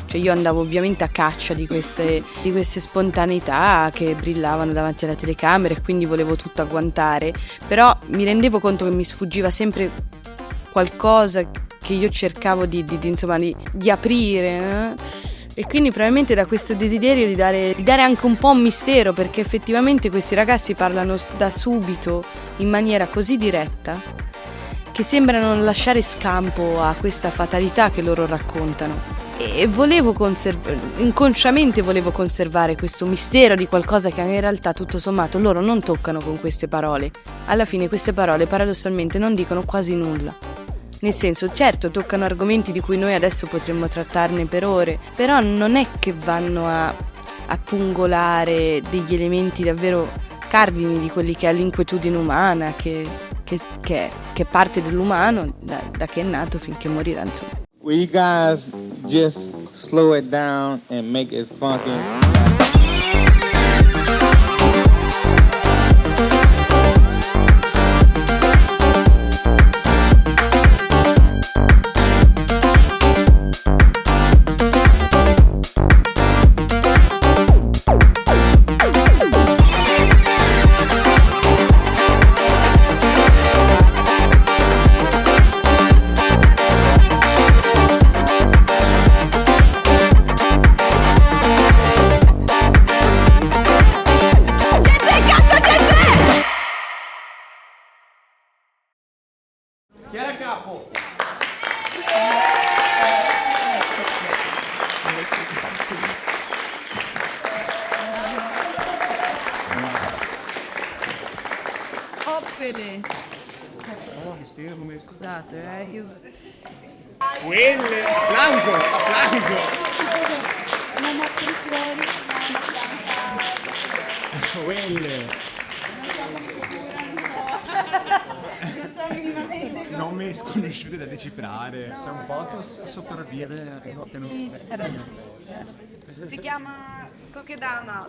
Cioè io andavo ovviamente a caccia di queste spontaneità che brillavano davanti alla telecamera e quindi volevo tutto agguantare, però mi rendevo conto che mi sfuggiva sempre qualcosa che io cercavo di aprire, E quindi probabilmente da questo desiderio di dare anche un po' un mistero, perché effettivamente questi ragazzi parlano da subito in maniera così diretta che sembrano non lasciare scampo a questa fatalità che loro raccontano. E inconsciamente volevo conservare questo mistero di qualcosa che in realtà tutto sommato loro non toccano con queste parole. Alla fine queste parole paradossalmente non dicono quasi nulla. Nel senso, certo, toccano argomenti di cui noi adesso potremmo trattarne per ore, però non è che vanno a pungolare degli elementi davvero cardini di quelli che è l'inquietudine umana, che è parte dell'umano da che è nato finché morirà, insomma. Will you guys just slow it down and make it funky? Chiara Capo. Oppele. Scusate, io... Quelle. Applauso. Quelle. Non mi sconosciute da decifrare. Sei un po' a sopravvivere. Si chiama Kokedama.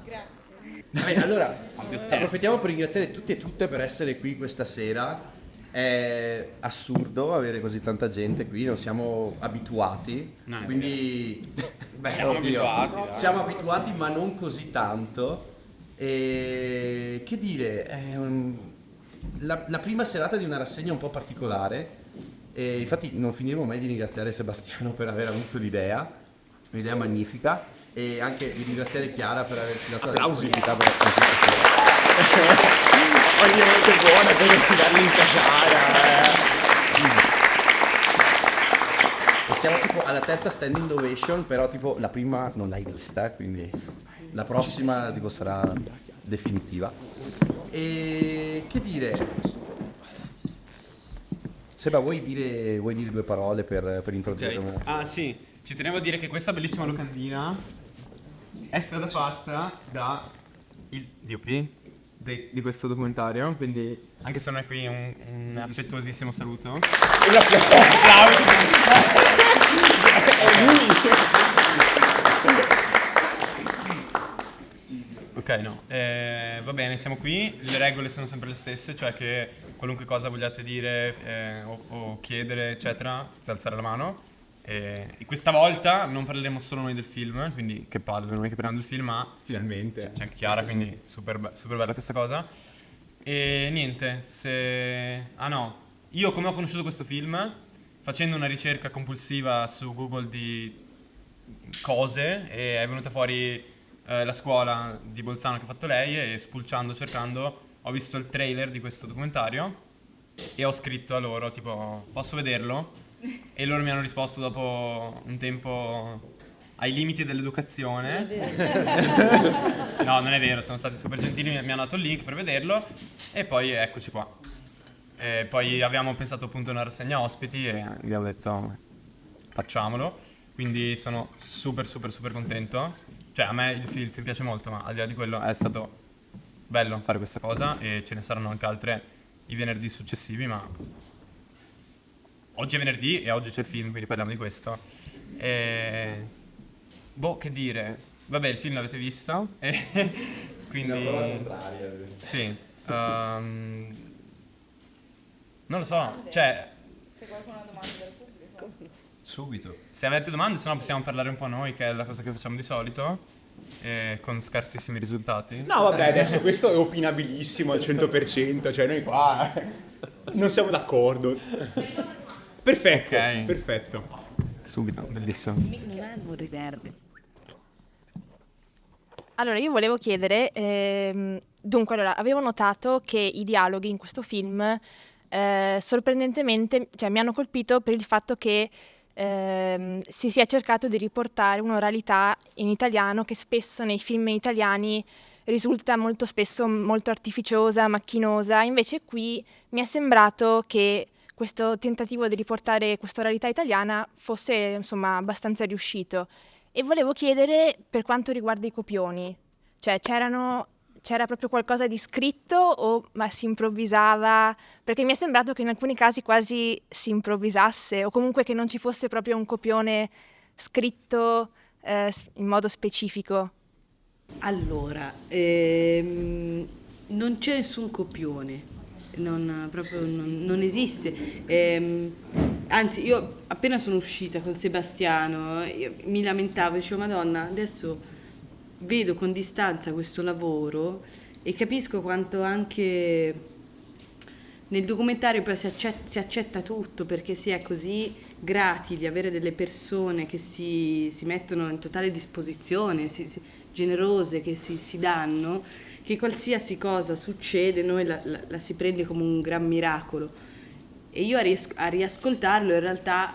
Grazie. Allora, approfittiamo per ringraziare tutti e tutte per essere qui questa sera. È assurdo avere così tanta gente qui, non siamo abituati. Quindi siamo abituati, ma non così tanto. E che dire, è la prima serata di una rassegna un po' particolare. E infatti non finiremo mai di ringraziare Sebastiano per aver avuto un'idea magnifica, e anche di ringraziare Chiara per averci dato la possibilità per essere qui stasera. Ovviamente buona per darli in casara. E siamo tipo alla terza standing ovation, però tipo la prima non l'hai vista, quindi la prossima tipo sarà definitiva. E che dire? Seba, vuoi dire due parole per introdurre? Okay. Ah sì, ci tenevo a dire che questa bellissima locandina è stata fatta da il DOP di questo documentario, quindi anche se non è qui un affettuosissimo saluto. E un applauso. Ok, no, va bene, siamo qui, le regole sono sempre le stesse, cioè che qualunque cosa vogliate dire o chiedere, eccetera, potete alzare la mano. E questa volta non parleremo solo noi del film, quindi che palle, noi che parliamo del film, ma finalmente c'è anche Chiara, quindi super bella questa cosa. E niente, io come ho conosciuto questo film? Facendo una ricerca compulsiva su Google di cose, e è venuta fuori la scuola di Bolzano che ha fatto lei, e spulciando, cercando, ho visto il trailer di questo documentario e ho scritto a loro tipo posso vederlo? E loro mi hanno risposto dopo un tempo ai limiti dell'educazione. No, non è vero, sono stati super gentili, mi hanno dato il link per vederlo e poi eccoci qua. E poi abbiamo pensato appunto a una rassegna ospiti e gli abbiamo detto facciamolo, quindi sono super contento. Cioè a me il film piace molto, ma al di là di quello è stato bello fare questa cosa, e ce ne saranno anche altre i venerdì successivi, ma oggi è venerdì e oggi c'è il film, quindi parliamo di questo. Che dire, vabbè, il film l'avete visto e quindi una prova contraria. sì, non lo so, cioè Se qualcuno ha domande del pubblico. Subito. Se avete domande, se no possiamo parlare un po' noi, che è la cosa che facciamo di solito, con scarsissimi risultati. No, vabbè, adesso questo è opinabilissimo al 100%, cioè noi qua non siamo d'accordo. Perfetto, Ok. perfetto. Subito, bellissimo. Allora, io volevo chiedere, dunque, allora, avevo notato che i dialoghi in questo film, sorprendentemente, cioè mi hanno colpito per il fatto che si sia cercato di riportare un'oralità in italiano che spesso nei film italiani risulta molto spesso molto artificiosa, macchinosa. Invece qui mi è sembrato che questo tentativo di riportare questa oralità italiana fosse, insomma, abbastanza riuscito. E volevo chiedere per quanto riguarda i copioni, cioè c'era proprio qualcosa di scritto o ma si improvvisava? Perché mi è sembrato che in alcuni casi quasi si improvvisasse o comunque che non ci fosse proprio un copione scritto in modo specifico. Allora, non c'è nessun copione, non esiste. Anzi, io appena sono uscita con Sebastiano, io mi lamentavo, dicevo, Madonna, adesso vedo con distanza questo lavoro e capisco quanto anche nel documentario poi si accetta tutto, perché si è così grati di avere delle persone che si mettono in totale disposizione, generose, che si danno, che qualsiasi cosa succede noi la si prende come un gran miracolo. E io a riascoltarlo in realtà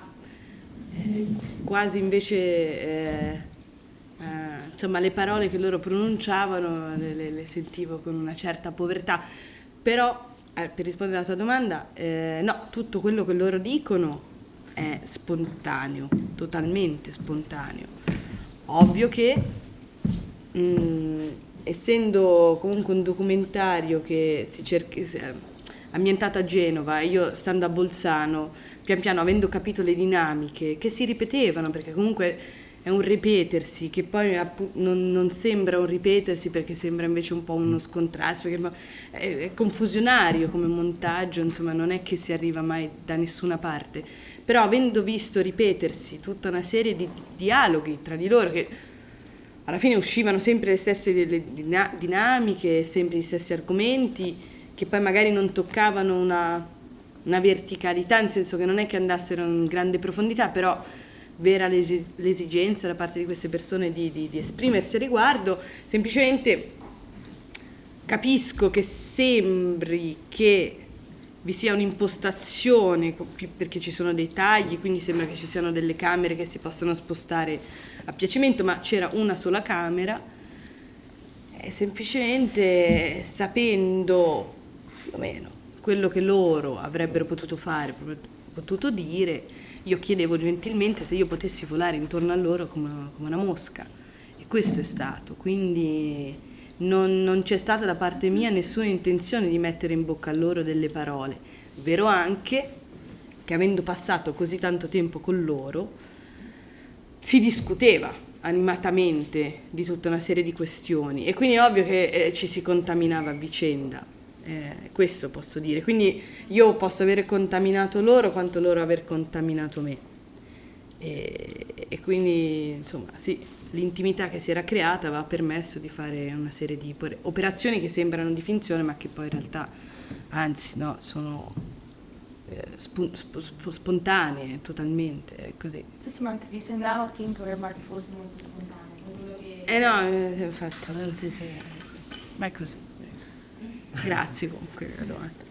quasi invece insomma le parole che loro pronunciavano le sentivo con una certa povertà, però per rispondere alla tua domanda, no, tutto quello che loro dicono è spontaneo, totalmente spontaneo. Ovvio che essendo comunque un documentario che ambientato a Genova, io stando a Bolzano, pian piano avendo capito le dinamiche che si ripetevano, perché comunque è un ripetersi, che poi non sembra un ripetersi perché sembra invece un po' uno scontrarsi, perché è confusionario come montaggio, insomma non è che si arriva mai da nessuna parte, però avendo visto ripetersi tutta una serie di dialoghi tra di loro che alla fine uscivano sempre le stesse dinamiche, sempre gli stessi argomenti, che poi magari non toccavano una verticalità, nel senso che non è che andassero in grande profondità, però vera l'esigenza da parte di queste persone di esprimersi a riguardo. Semplicemente capisco che sembri che vi sia un'impostazione, perché ci sono dei tagli, quindi sembra che ci siano delle camere che si possono spostare a piacimento, ma c'era una sola camera, e semplicemente sapendo più o meno quello che loro avrebbero potuto fare, potuto dire, io chiedevo gentilmente se io potessi volare intorno a loro come una mosca, e questo è stato. Quindi non c'è stata da parte mia nessuna intenzione di mettere in bocca a loro delle parole. Vero anche che avendo passato così tanto tempo con loro si discuteva animatamente di tutta una serie di questioni, e quindi è ovvio che ci si contaminava a vicenda. Questo posso dire, quindi io posso aver contaminato loro quanto loro aver contaminato me, e quindi insomma sì, l'intimità che si era creata aveva permesso di fare una serie di operazioni che sembrano di finzione ma che poi in realtà anzi no, sono spontanee totalmente, è così. Mi sembrava che in programma fosse molto spontaneo. No, infatti, non so se ma è così. Grazie comunque per la domanda.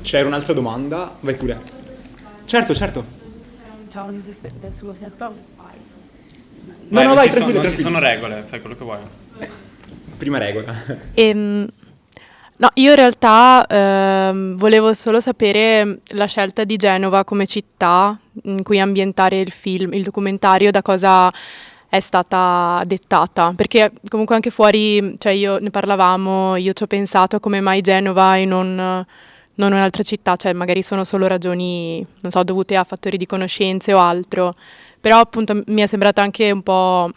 C'era un'altra domanda? Vai pure. Certo. No, vai, tranquillo. Non ci sono regole, fai quello che vuoi. Prima regola. No, io in realtà volevo solo sapere la scelta di Genova come città in cui ambientare il film, il documentario, da cosa è stata dettata, perché comunque anche fuori, cioè ne parlavamo, io ci ho pensato a come mai Genova e non un'altra città, cioè magari sono solo ragioni, non so, dovute a fattori di conoscenze o altro, però appunto mi è sembrata anche un po',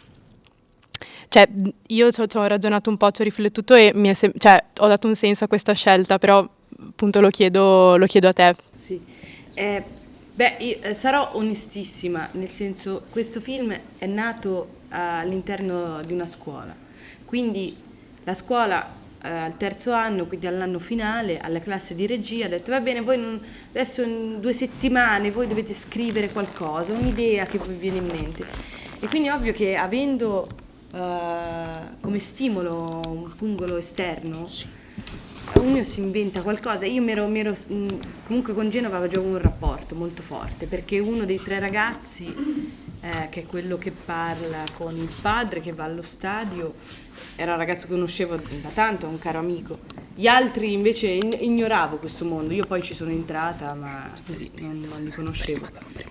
cioè, io ci ho ragionato un po', ci ho riflettuto e cioè, ho dato un senso a questa scelta, però appunto lo chiedo a te. Sì. Io sarò onestissima, nel senso, questo film è nato all'interno di una scuola, quindi la scuola al terzo anno, quindi all'anno finale, alla classe di regia, ha detto va bene, voi adesso in 2 settimane voi dovete scrivere qualcosa, un'idea che vi viene in mente. E quindi è ovvio che avendo come stimolo un pungolo esterno, uno si inventa qualcosa. Io comunque con Genova avevo già un rapporto molto forte, perché uno dei 3 ragazzi, che è quello che parla con il padre, che va allo stadio, era un ragazzo che conoscevo da tanto, un caro amico. Gli altri invece ignoravo questo mondo, io poi ci sono entrata, ma così non li conoscevo.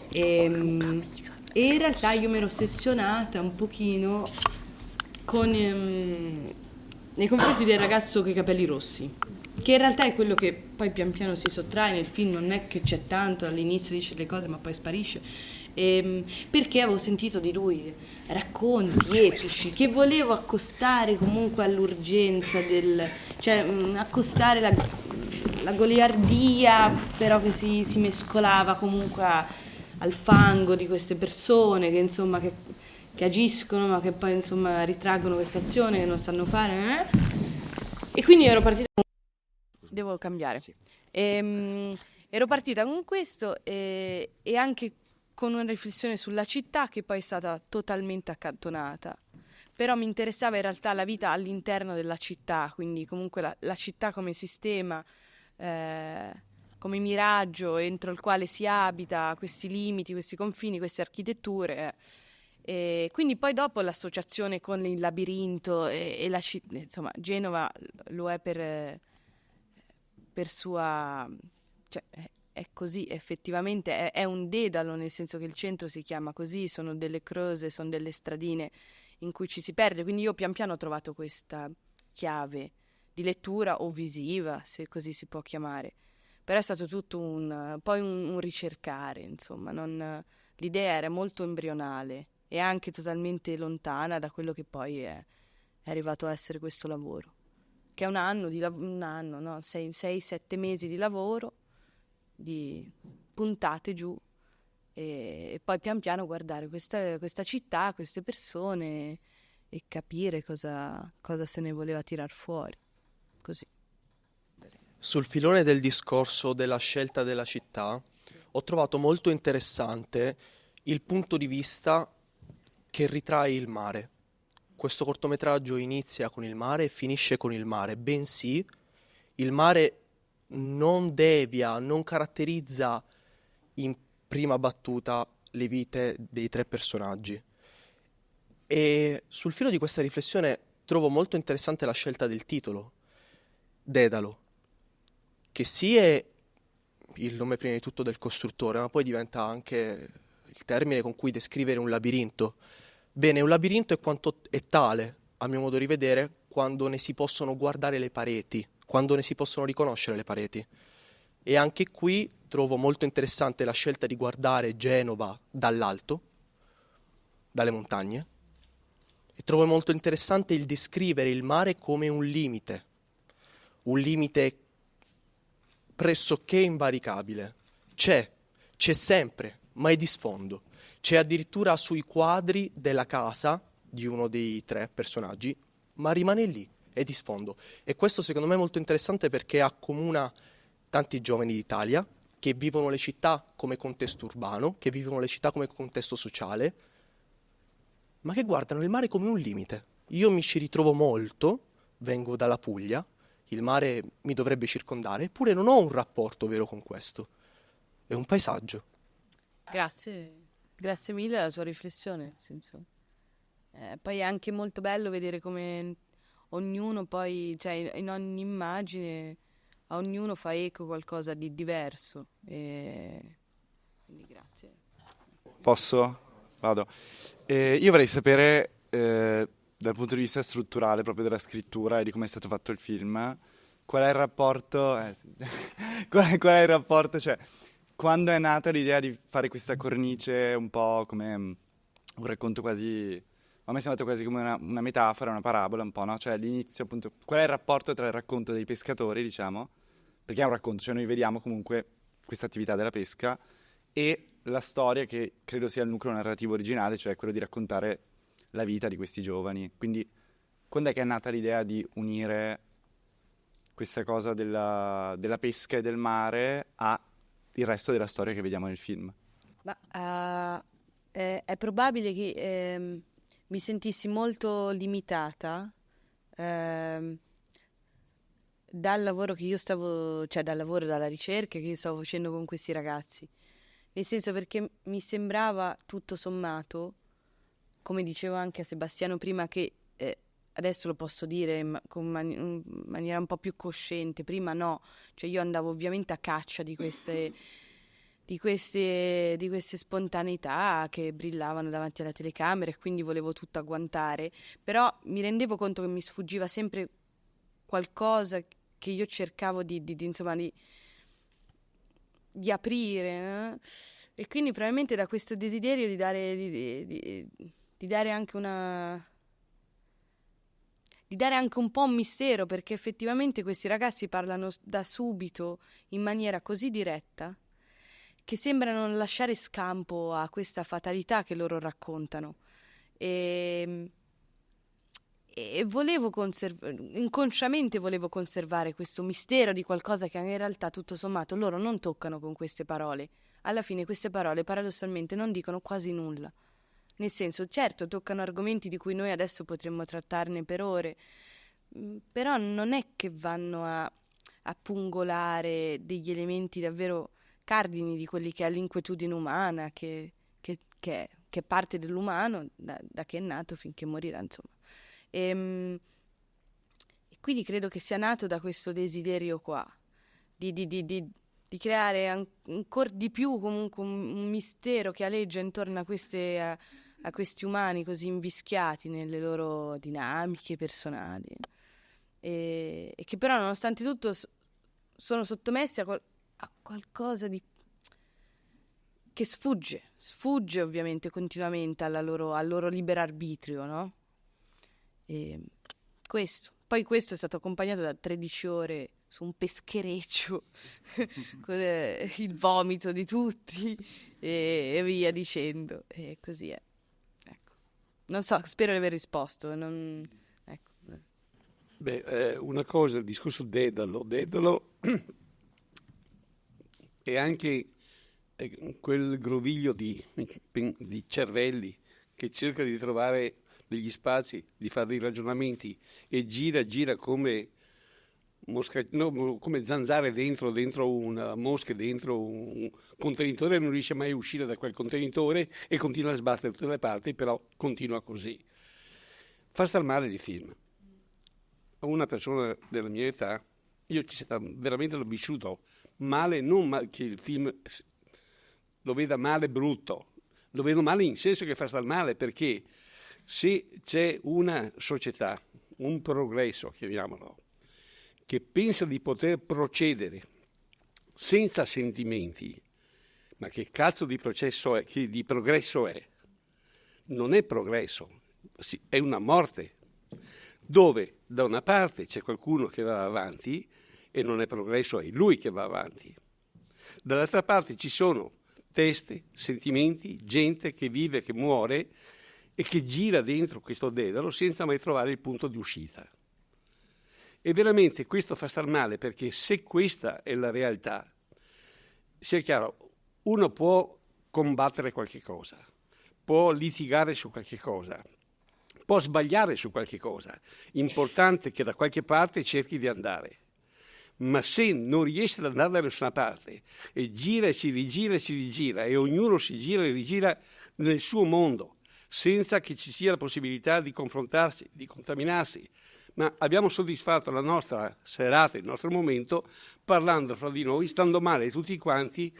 E in realtà io mi ero ossessionata un pochino nei confronti del ragazzo con i capelli rossi, che in realtà è quello che poi pian piano si sottrae nel film, non è che c'è tanto, all'inizio dice le cose ma poi sparisce, perché avevo sentito di lui racconti epici che volevo accostare comunque all'urgenza cioè accostare la goliardia, però che si mescolava comunque al fango di queste persone che insomma che agiscono ma che poi insomma ritraggono questa azione che non sanno fare, E quindi ero partita devo cambiare sì. Ero partita con questo e anche con una riflessione sulla città che poi è stata totalmente accantonata, però mi interessava in realtà la vita all'interno della città, quindi comunque la città come sistema, come miraggio entro il quale si abita, questi limiti, questi confini, queste architetture. E quindi poi dopo l'associazione con il labirinto e la città, insomma Genova lo è per sua, cioè è così, effettivamente è un dedalo, nel senso che il centro si chiama così, sono delle creuse, sono delle stradine in cui ci si perde, quindi io pian piano ho trovato questa chiave di lettura o visiva, se così si può chiamare, però è stato tutto un ricercare, insomma, l'idea era molto embrionale e anche totalmente lontana da quello che poi è arrivato a essere questo lavoro, che è un anno, 6-7 mesi di lavoro, di puntate giù, e poi pian piano guardare questa città, queste persone e capire cosa se ne voleva tirar fuori, così. Sul filone del discorso della scelta della città, ho trovato molto interessante il punto di vista che ritrae il mare. Questo cortometraggio inizia con il mare e finisce con il mare, bensì il mare non devia, non caratterizza in prima battuta le vite dei 3 personaggi. E sul filo di questa riflessione trovo molto interessante la scelta del titolo, Dedalo, che sì è il nome prima di tutto del costruttore, ma poi diventa anche il termine con cui descrivere un labirinto. Bene, un labirinto è quanto è tale, a mio modo di vedere, quando ne si possono guardare le pareti, quando ne si possono riconoscere le pareti. E anche qui trovo molto interessante la scelta di guardare Genova dall'alto, dalle montagne, e trovo molto interessante il descrivere il mare come un limite pressoché invaricabile. C'è sempre, ma è di sfondo. C'è addirittura sui quadri della casa di uno dei 3 personaggi, ma rimane lì, è di sfondo. E questo secondo me è molto interessante perché accomuna tanti giovani d'Italia che vivono le città come contesto urbano, che vivono le città come contesto sociale, ma che guardano il mare come un limite. Io mi ci ritrovo molto, vengo dalla Puglia, il mare mi dovrebbe circondare, eppure non ho un rapporto vero con questo. È un paesaggio. Grazie mille alla tua riflessione, nel senso. Poi è anche molto bello vedere come ognuno poi, cioè in ogni immagine, a ognuno fa eco qualcosa di diverso. Quindi grazie. Posso? Vado. Io vorrei sapere, dal punto di vista strutturale, proprio della scrittura e di come è stato fatto il film, qual è il rapporto, qual è il rapporto, cioè, quando è nata l'idea di fare questa cornice un po' come un racconto quasi a me è sembrato quasi come una metafora, una parabola un po', no? Cioè all'inizio appunto, qual è il rapporto tra il racconto dei pescatori, diciamo, perché è un racconto, cioè noi vediamo comunque questa attività della pesca, e la storia che credo sia il nucleo narrativo originale, cioè quello di raccontare la vita di questi giovani. Quindi quando è che è nata l'idea di unire questa cosa della pesca e del mare a il resto della storia che vediamo nel film? Ma è probabile che mi sentissi molto limitata dal lavoro che io dalla ricerca che io stavo facendo con questi ragazzi. Nel senso, perché mi sembrava tutto sommato, come dicevo anche a Sebastiano prima, che adesso lo posso dire in maniera un po' più cosciente, prima no, cioè io andavo ovviamente a caccia di queste spontaneità che brillavano davanti alla telecamera, e quindi volevo tutto agguantare, però mi rendevo conto che mi sfuggiva sempre qualcosa che io cercavo di aprire, e quindi probabilmente da questo desiderio di dare anche un po' un mistero, perché effettivamente questi ragazzi parlano da subito in maniera così diretta che sembra non lasciare scampo a questa fatalità che loro raccontano, e inconsciamente volevo conservare questo mistero di qualcosa che in realtà tutto sommato loro non toccano con queste parole. Alla fine queste parole paradossalmente non dicono quasi nulla, nel senso, certo, toccano argomenti di cui noi adesso potremmo trattarne per ore, però non è che vanno a pungolare degli elementi davvero cardini di quelli che è l'inquietudine umana, che è parte dell'umano da che è nato finché morirà, insomma. E quindi credo che sia nato da questo desiderio qua di creare ancora di più comunque un mistero che aleggia intorno a questi umani così invischiati nelle loro dinamiche personali, e che però nonostante tutto sono sottomessi a qualcosa che sfugge ovviamente continuamente al loro libero arbitrio, no? E poi questo è stato accompagnato da 13 ore su un peschereccio con il vomito di tutti e via dicendo, e così è. Ecco. Non so, spero di aver risposto. Ecco. Una cosa, il discorso Dedalo è anche quel groviglio di cervelli che cerca di trovare degli spazi, di fare dei ragionamenti, e gira come come zanzare dentro una mosca, dentro un contenitore, non riesce mai a uscire da quel contenitore e continua a sbattere da tutte le parti, però continua così. Fa star male il film. A una persona della mia età, io veramente l'ho vissuto male, non che il film lo veda male brutto, lo vedo male in senso che fa star male, perché se c'è una società, un progresso, chiamiamolo, che pensa di poter procedere senza sentimenti, ma che cazzo di processo è, che di progresso è? Non è progresso, è una morte, dove da una parte c'è qualcuno che va avanti e non è progresso, è lui che va avanti. Dall'altra parte ci sono teste, sentimenti, gente che vive, che muore e che gira dentro questo dedalo senza mai trovare il punto di uscita. E veramente questo fa star male, perché se questa è la realtà, sia chiaro, uno può combattere qualche cosa, può litigare su qualche cosa, può sbagliare su qualche cosa, importante che da qualche parte cerchi di andare. Ma se non riesce ad andare da nessuna parte e gira e si rigira e ognuno si gira e rigira nel suo mondo, senza che ci sia la possibilità di confrontarsi, di contaminarsi, ma abbiamo soddisfatto la nostra serata, il nostro momento, parlando fra di noi, stando male tutti quanti.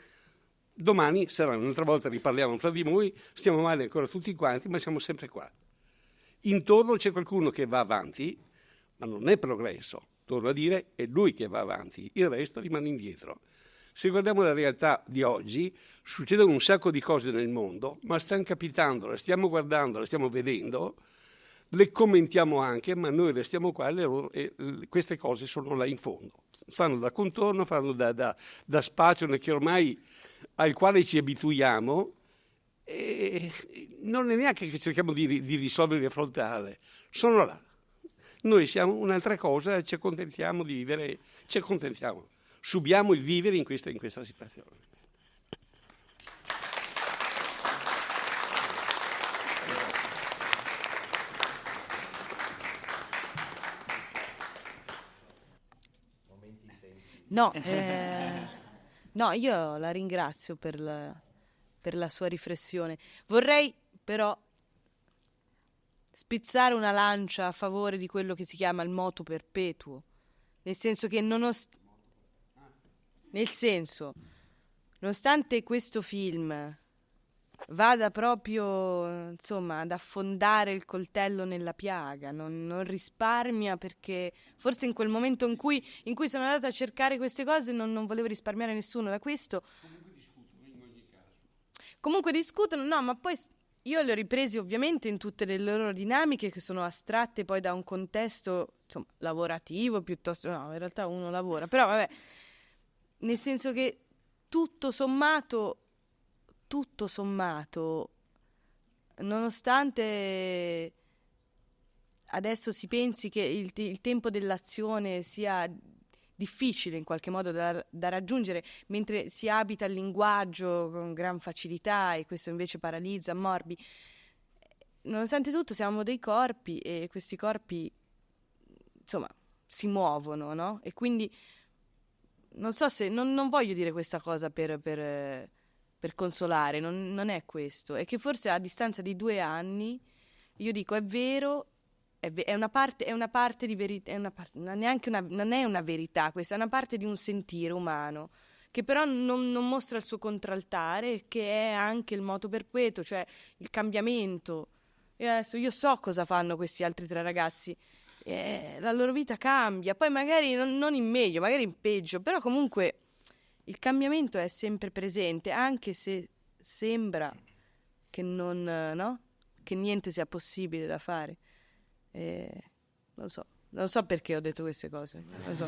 Domani sarà un'altra volta, riparliamo fra di noi, stiamo male ancora tutti quanti, ma siamo sempre qua. Intorno c'è qualcuno che va avanti, ma non è progresso. Torno a dire, è lui che va avanti, il resto rimane indietro. Se guardiamo la realtà di oggi, succedono un sacco di cose nel mondo, ma stanno capitando, le stiamo guardando, le stiamo vedendo, le commentiamo anche, ma noi restiamo qua e queste cose sono là in fondo. Fanno da contorno, fanno da spazio che ormai al quale ci abituiamo, e non è neanche che cerchiamo di risolvere e affrontare, sono là. Noi siamo un'altra cosa, ci accontentiamo di vivere, ci accontentiamo, subiamo il vivere in questa situazione. No, no, io la ringrazio per la sua riflessione. Vorrei però spizzare una lancia a favore di quello che si chiama il motu perpetuo, nel senso che nonostante questo film vada proprio, insomma, ad affondare il coltello nella piaga, non risparmia, perché forse in quel momento in cui sono andata a cercare queste cose non volevo risparmiare nessuno da questo. Comunque discutono, no, ma poi io li ho ripresi ovviamente in tutte le loro dinamiche, che sono astratte poi da un contesto, insomma, lavorativo piuttosto, no, in realtà uno lavora, però vabbè, nel senso che tutto sommato, nonostante adesso si pensi che il tempo dell'azione sia difficile in qualche modo da raggiungere, mentre si abita il linguaggio con gran facilità e questo invece paralizza, ammorbi, nonostante tutto siamo dei corpi e questi corpi, insomma, si muovono, no? E quindi non so se non voglio dire questa cosa per consolare, non è questo, è che forse a distanza di 2 anni io dico è vero, è una parte di verità, non è una verità questa, è una parte di un sentire umano che però non mostra il suo contraltare, che è anche il motu perpetuo, cioè il cambiamento. E adesso io so cosa fanno questi altri 3 ragazzi, la loro vita cambia, poi magari non in meglio, magari in peggio, però comunque il cambiamento è sempre presente, anche se sembra che no? Che niente sia possibile da fare. Non so perché ho detto queste cose. Non so.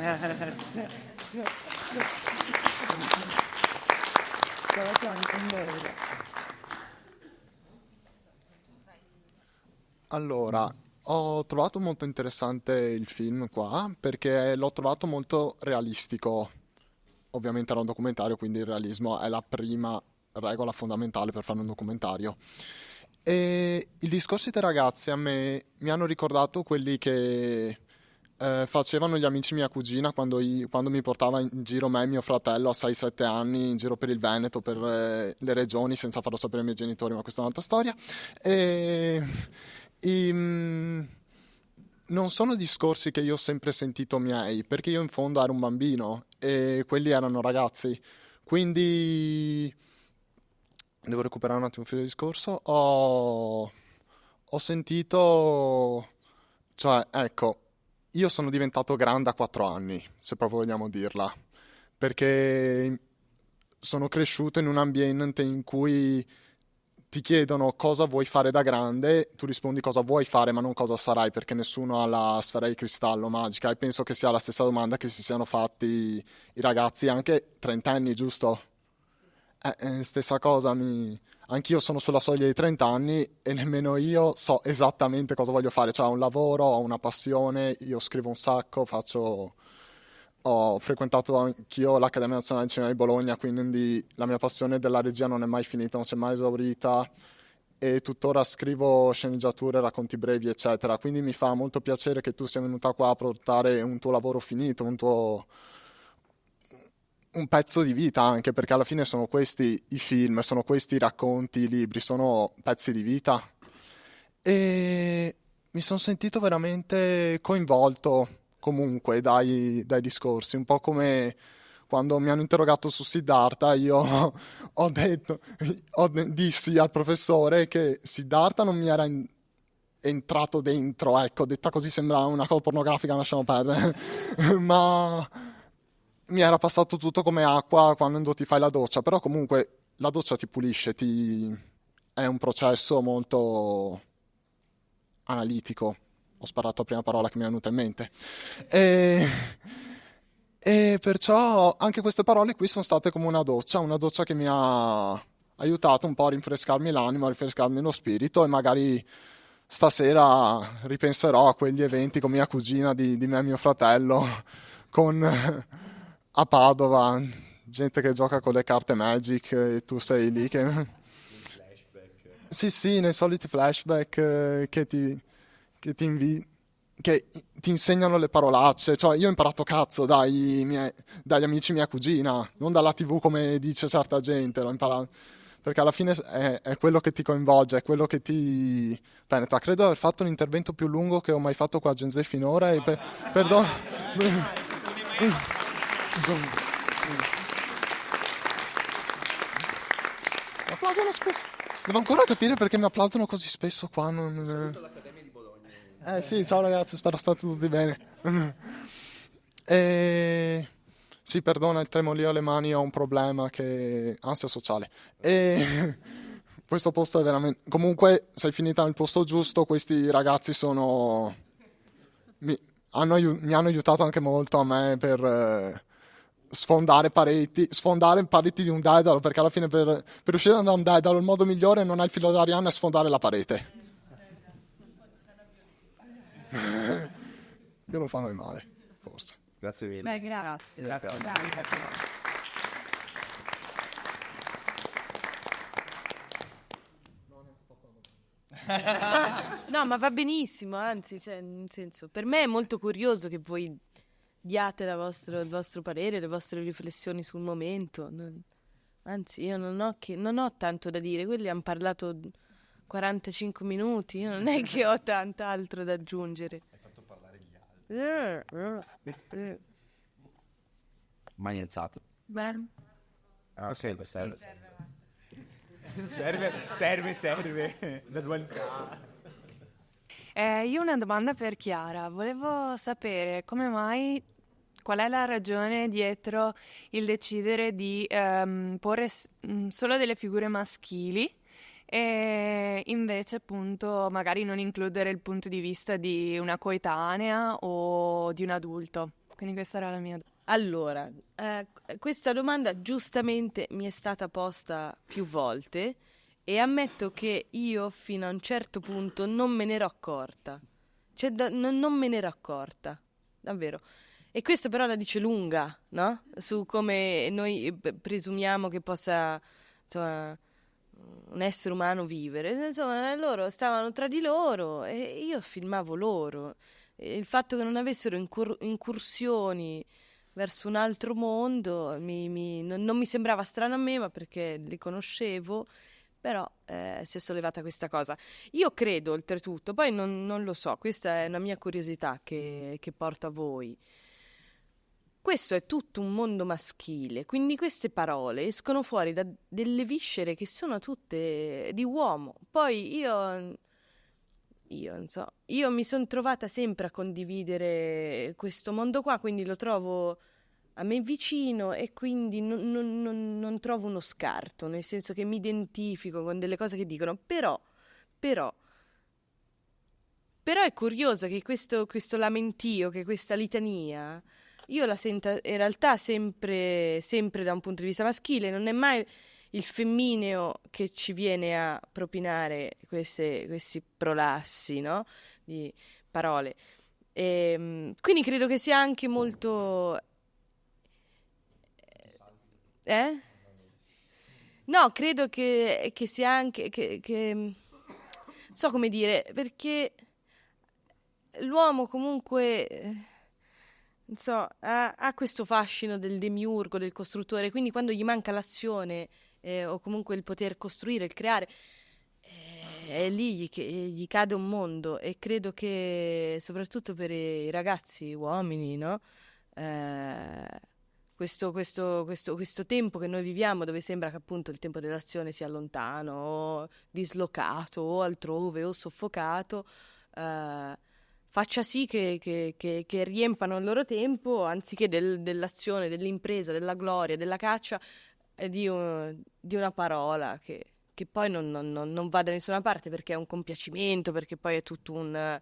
Allora, ho trovato molto interessante il film qua perché l'ho trovato molto realistico. Ovviamente era un documentario, quindi il realismo è la prima regola fondamentale per fare un documentario. E i discorsi dei ragazzi a me mi hanno ricordato quelli che facevano gli amici mia cugina quando mi portava in giro me e mio fratello a 6-7 anni in giro per il Veneto, per le regioni, senza farlo sapere ai miei genitori, ma questa è un'altra storia. Non sono discorsi che io ho sempre sentito miei, perché io in fondo ero un bambino e quelli erano ragazzi. Quindi devo recuperare un attimo il filo di discorso. Ho sentito, cioè, ecco, io sono diventato grande a 4 anni, se proprio vogliamo dirla, perché sono cresciuto in un ambiente in cui ti chiedono cosa vuoi fare da grande, tu rispondi cosa vuoi fare ma non cosa sarai, perché nessuno ha la sfera di cristallo magica, e penso che sia la stessa domanda che si siano fatti i ragazzi anche 30 anni, giusto? Stessa cosa, anch'io sono sulla soglia dei 30 anni e nemmeno io so esattamente cosa voglio fare, cioè ho un lavoro, ho una passione, io scrivo un sacco, ho frequentato anch'io l'Accademia Nazionale di Cinema di Bologna, quindi la mia passione della regia non è mai finita, non si è mai esaurita, e tuttora scrivo sceneggiature, racconti brevi, eccetera. Quindi mi fa molto piacere che tu sia venuta qua a portare un tuo lavoro finito, un pezzo di vita, anche perché alla fine sono questi i film, sono questi i racconti, i libri, sono pezzi di vita. E mi sono sentito veramente coinvolto comunque dai discorsi, un po' come quando mi hanno interrogato su Siddhartha, io dissi al professore che Siddhartha non mi era entrato dentro, ecco, detta così sembra una cosa pornografica, lasciamo perdere, ma mi era passato tutto come acqua quando ti fai la doccia, però comunque la doccia ti pulisce, è un processo molto analitico. Ho sparato la prima parola che mi è venuta in mente. E perciò anche queste parole qui sono state come una doccia che mi ha aiutato un po' a rinfrescarmi l'animo, a rinfrescarmi lo spirito, e magari stasera ripenserò a quegli eventi con mia cugina di me e mio fratello, a Padova, gente che gioca con le carte Magic e tu sei lì che... Sì, nei soliti flashback che ti insegnano le parolacce. Cioè, io ho imparato cazzo dagli amici mia cugina, non dalla TV come dice certa gente, l'ho imparato perché alla fine è quello che ti coinvolge, è quello che ti penetra. Credo di aver fatto l'intervento più lungo che ho mai fatto qua a Gen Z finora, e perdono. Mi applaudono spesso. Devo ancora capire perché mi applaudono così spesso qua. L'Accademia di Bologna. Sì, ciao ragazzi, spero state tutti bene. Sì, perdona, il tremolio alle mani, ho un problema che... ansia sociale. Questo posto è veramente... Comunque, sei finita nel posto giusto, questi ragazzi mi hanno aiutato anche molto a me per... sfondare pareti di un dedalo, perché alla fine per uscire da un dedalo il modo migliore non è il filo d'Arianna, è sfondare la parete. Io non fa mai male, forse. Grazie mille. Beh, grazie. No, ma va benissimo, anzi, cioè, nel senso, per me è molto curioso che voi diate il vostro parere, le vostre riflessioni sul momento. Anzi, io non ho tanto da dire, quelli hanno parlato 45 minuti, io non è che ho tant'altro da aggiungere. Hai fatto parlare gli altri. Mani alzate. Bene. Serve. Serve. Da dualità. Io ho una domanda per Chiara. Volevo sapere qual è la ragione dietro il decidere di porre solo delle figure maschili e invece appunto magari non includere il punto di vista di una coetanea o di un adulto. Quindi questa era la mia domanda. Allora, questa domanda giustamente mi è stata posta più volte e ammetto che io fino a un certo punto non me ne ero accorta. Cioè, non me ne ero accorta, davvero. E questo però la dice lunga, no? Su come noi presumiamo che possa, insomma, un essere umano vivere. Insomma, loro stavano tra di loro e io filmavo loro. E il fatto che non avessero incursioni verso un altro mondo non mi sembrava strano a me, ma perché li conoscevo, però si è sollevata questa cosa. Io credo, oltretutto, poi non lo so, questa è una mia curiosità che porto a voi. Questo è tutto un mondo maschile, quindi queste parole escono fuori da delle viscere che sono tutte di uomo. Poi io non so, io mi sono trovata sempre a condividere questo mondo qua, quindi lo trovo a me vicino e quindi non trovo uno scarto, nel senso che mi identifico con delle cose che dicono, però è curioso che questo lamentio, che questa litania, io la sento in realtà sempre da un punto di vista maschile, non è mai il femmineo che ci viene a propinare questi prolassi, no? Di parole. Quindi credo che sia anche molto... No, credo che sia anche... che so come dire, perché l'uomo comunque... non so, ha questo fascino del demiurgo, del costruttore, quindi quando gli manca l'azione o comunque il poter costruire, il creare, è lì gli cade un mondo, e credo che soprattutto per i ragazzi uomini, no? Questo tempo che noi viviamo, dove sembra che appunto il tempo dell'azione sia lontano o dislocato o altrove o soffocato, faccia sì che riempano il loro tempo, anziché dell'azione, dell'impresa, della gloria, della caccia, di una parola che che poi non va da nessuna parte, perché è un compiacimento, perché poi è tutto un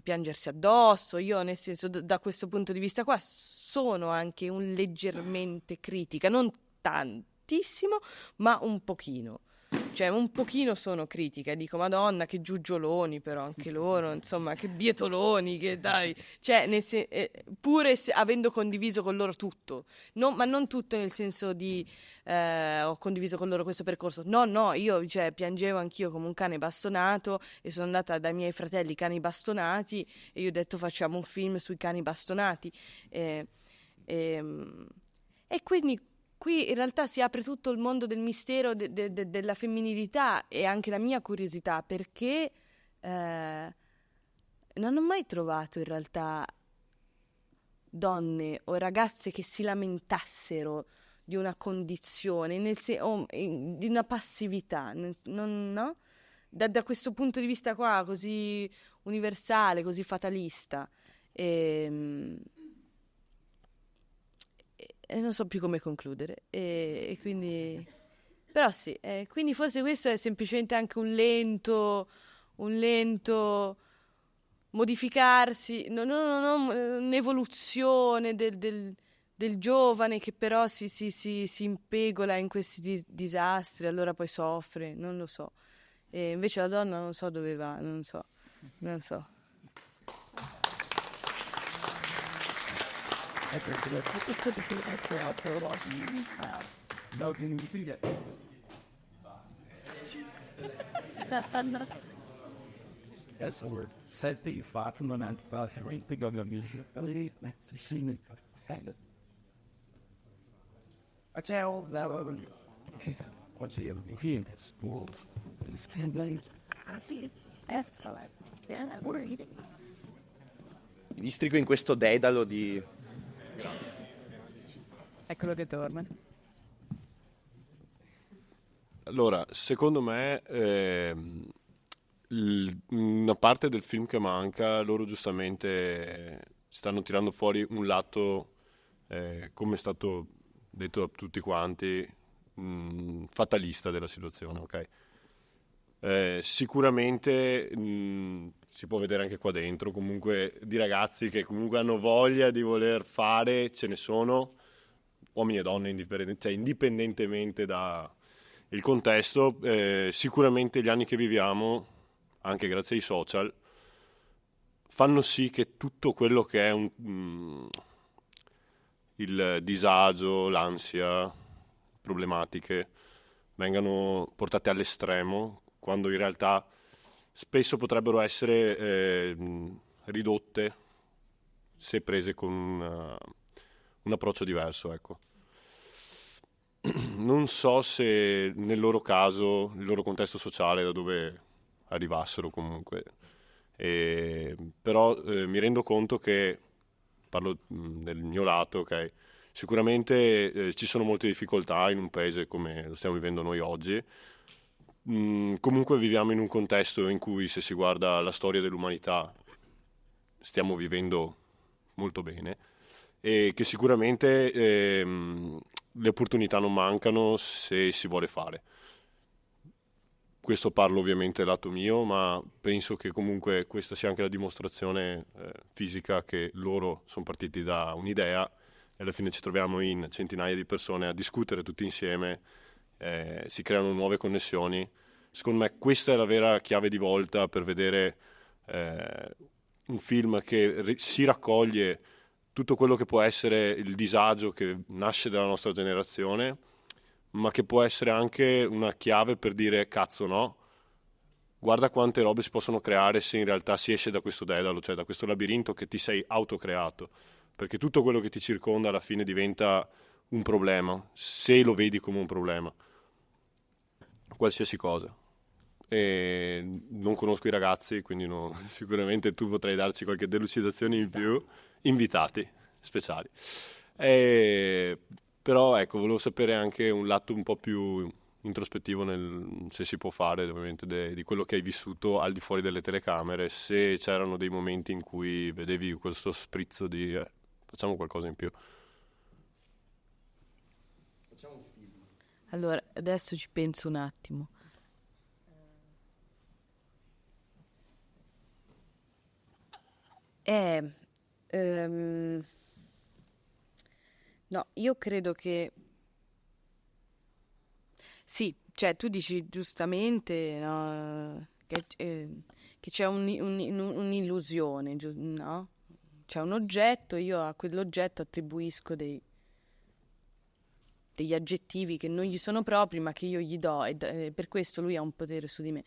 piangersi addosso. Io, nel senso, da questo punto di vista qua sono anche un leggermente critica, non tantissimo, ma un pochino. Cioè, un pochino sono critica e dico, Madonna, che giugioloni però anche loro, insomma, che bietoloni, che dai. Cioè, pure avendo condiviso con loro tutto, ma non tutto nel senso di ho condiviso con loro questo percorso. No, io piangevo anch'io come un cane bastonato e sono andata dai miei fratelli cani bastonati e io ho detto facciamo un film sui cani bastonati. E quindi qui in realtà si apre tutto il mondo del mistero della femminilità e anche la mia curiosità, perché non ho mai trovato in realtà donne o ragazze che si lamentassero di una condizione, di una passività, no? Da questo punto di vista qua, così universale, così fatalista. E non so più come concludere, e quindi però sì, quindi forse questo è semplicemente anche un lento modificarsi, un'evoluzione del giovane che però si impegola in questi disastri, allora poi soffre, non lo so, e invece la donna non so dove va, non so. Mi districo in questo dedalo di... Eccolo che torna. Allora, secondo me una parte del film che manca, loro giustamente stanno tirando fuori un lato, come è stato detto da tutti quanti, fatalista della situazione, ok? Sicuramente si può vedere anche qua dentro, comunque di ragazzi che comunque hanno voglia di voler fare, ce ne sono, uomini e donne, indipendentemente dal contesto. Sicuramente gli anni che viviamo, anche grazie ai social, fanno sì che tutto quello che è il disagio, l'ansia, problematiche, vengano portate all'estremo, quando in realtà spesso potrebbero essere ridotte se prese con un approccio diverso, ecco. Non so se nel loro caso, il loro contesto sociale, da dove arrivassero comunque, però mi rendo conto che, parlo del mio lato, ok? Sicuramente ci sono molte difficoltà in un paese come lo stiamo vivendo noi oggi. Comunque viviamo in un contesto in cui, se si guarda la storia dell'umanità, stiamo vivendo molto bene e che sicuramente le opportunità non mancano se si vuole fare. Questo parlo ovviamente del lato mio, ma penso che comunque questa sia anche la dimostrazione fisica che loro sono partiti da un'idea e alla fine ci troviamo in centinaia di persone a discutere tutti insieme, si creano nuove connessioni. Secondo me questa è la vera chiave di volta per vedere un film che si raccoglie tutto quello che può essere il disagio che nasce dalla nostra generazione, ma che può essere anche una chiave per dire cazzo no, guarda quante robe si possono creare se in realtà si esce da questo dedalo, cioè da questo labirinto che ti sei autocreato, perché tutto quello che ti circonda alla fine diventa un problema, se lo vedi come un problema, qualsiasi cosa. E non conosco i ragazzi, quindi sicuramente tu potrai darci qualche delucidazione in più, invitati speciali. Però ecco, volevo sapere anche un lato un po' più introspettivo, se si può fare ovviamente, di quello che hai vissuto al di fuori delle telecamere, se c'erano dei momenti in cui vedevi questo sprizzo di facciamo qualcosa in più. Allora, adesso ci penso un attimo. No, io credo che sì, cioè tu dici giustamente, no, che c'è un'illusione, no? C'è un oggetto, io a quell'oggetto attribuisco degli aggettivi che non gli sono propri, ma che io gli do, e per questo lui ha un potere su di me.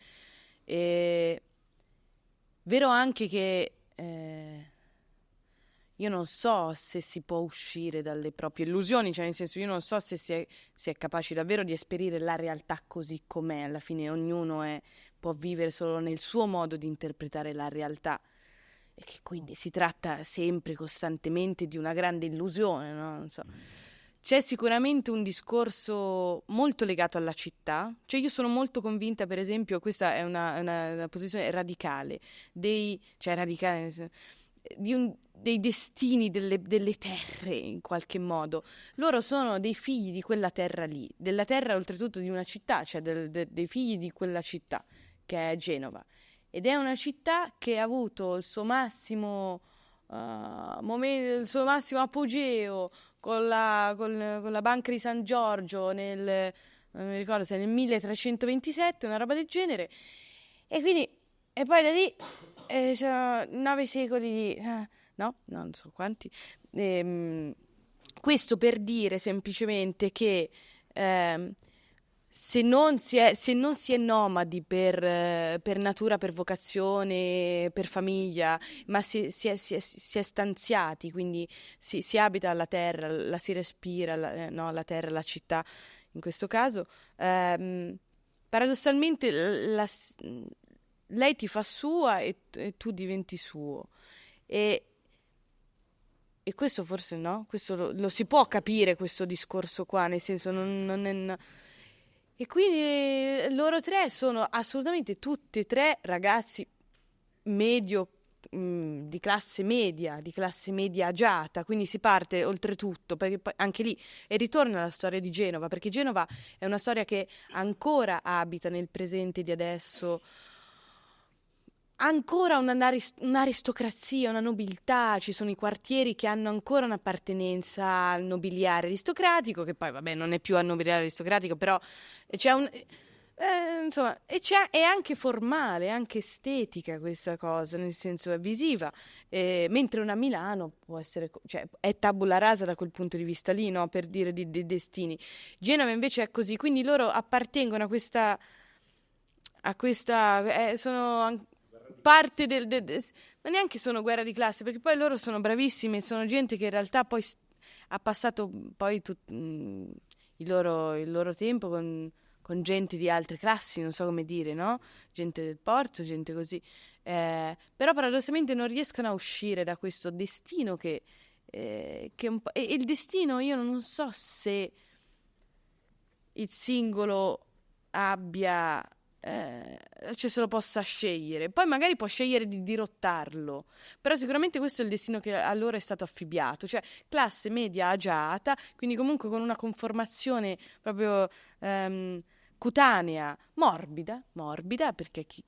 Vero anche che io non so se si può uscire dalle proprie illusioni, cioè nel senso io non so se si è capaci davvero di esperire la realtà così com'è, alla fine ognuno può vivere solo nel suo modo di interpretare la realtà, e che quindi si tratta sempre, costantemente di una grande illusione, no? Non so. C'è sicuramente un discorso molto legato alla città, cioè io sono molto convinta, per esempio, questa è una posizione radicale, dei destini delle terre, in qualche modo. Loro sono dei figli di quella terra lì, della terra oltretutto di una città, cioè dei figli di quella città, che è Genova. Ed è una città che ha avuto il suo massimo momento, il suo massimo apogeo con la Banca di San Giorgio non mi ricordo se nel 1327, una roba del genere, e poi da lì sono 9 secoli di no, non so quanti. Questo per dire semplicemente che se non si è nomadi per natura, per vocazione, per famiglia, ma si è stanziati, quindi si abita la terra, la si respira, la terra, la città in questo caso, paradossalmente lei ti fa sua e tu diventi suo. E questo forse no, questo lo si può capire, questo discorso qua, nel senso non è... E quindi loro tre sono assolutamente tutti e tre ragazzi medio, di classe media agiata, quindi si parte oltretutto, perché poi anche lì, e ritorna alla storia di Genova, perché Genova è una storia che ancora abita nel presente di adesso, ancora un'aristocrazia, una nobiltà, ci sono i quartieri che hanno ancora un'appartenenza al nobiliare aristocratico, che poi vabbè non è più al nobiliare aristocratico, però c'è insomma, è anche formale, è anche estetica questa cosa, nel senso è visiva, mentre una Milano può essere, cioè è tabula rasa da quel punto di vista lì, no? Per dire di destini. Genova invece è così, quindi loro appartengono a questa sono parte ma neanche sono guerra di classe, perché poi loro sono bravissimi, sono gente che in realtà poi ha passato poi il loro tempo con gente di altre classi, non so come dire, no? Gente del porto, gente così. Però paradossalmente non riescono a uscire da questo destino che un po'... E il destino, io non so se il singolo abbia... cioè se lo possa scegliere, poi magari può scegliere di dirottarlo, però sicuramente questo è il destino che a loro è stato affibbiato, cioè classe media agiata, quindi comunque con una conformazione proprio cutanea, morbida, perché chi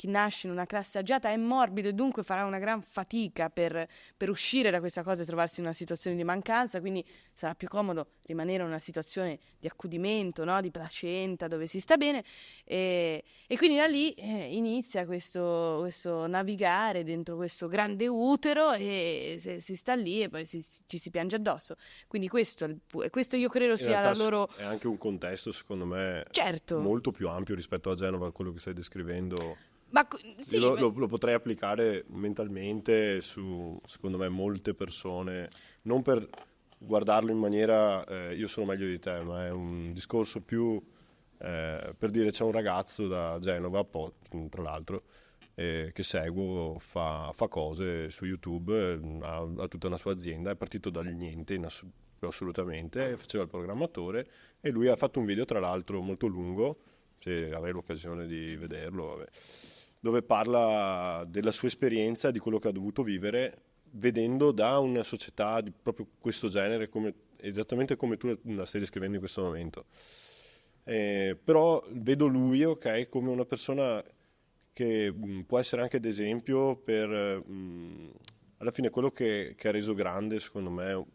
nasce in una classe agiata è morbido e dunque farà una gran fatica per uscire da questa cosa e trovarsi in una situazione di mancanza, quindi sarà più comodo rimanere in una situazione di accudimento, no? Di placenta, dove si sta bene, e quindi da lì inizia questo navigare dentro questo grande utero, e si sta lì e poi ci si piange addosso, quindi questo io credo sia la loro... È anche un contesto secondo me certo molto più ampio rispetto a Genova, a quello che stai descrivendo. Ma sì, lo potrei applicare mentalmente su, secondo me, molte persone, non per guardarlo in maniera io sono meglio di te, ma è un discorso più per dire c'è un ragazzo da Genova, tra l'altro, che seguo, fa cose su YouTube, ha tutta una sua azienda, è partito dal niente assolutamente, faceva il programmatore, e lui ha fatto un video tra l'altro molto lungo, se avrai l'occasione di vederlo, vabbè, dove parla della sua esperienza, di quello che ha dovuto vivere vedendo da una società di proprio questo genere, esattamente come tu la stai descrivendo in questo momento. Però vedo lui, ok, come una persona che può essere anche d'esempio per alla fine quello che ha reso grande, secondo me,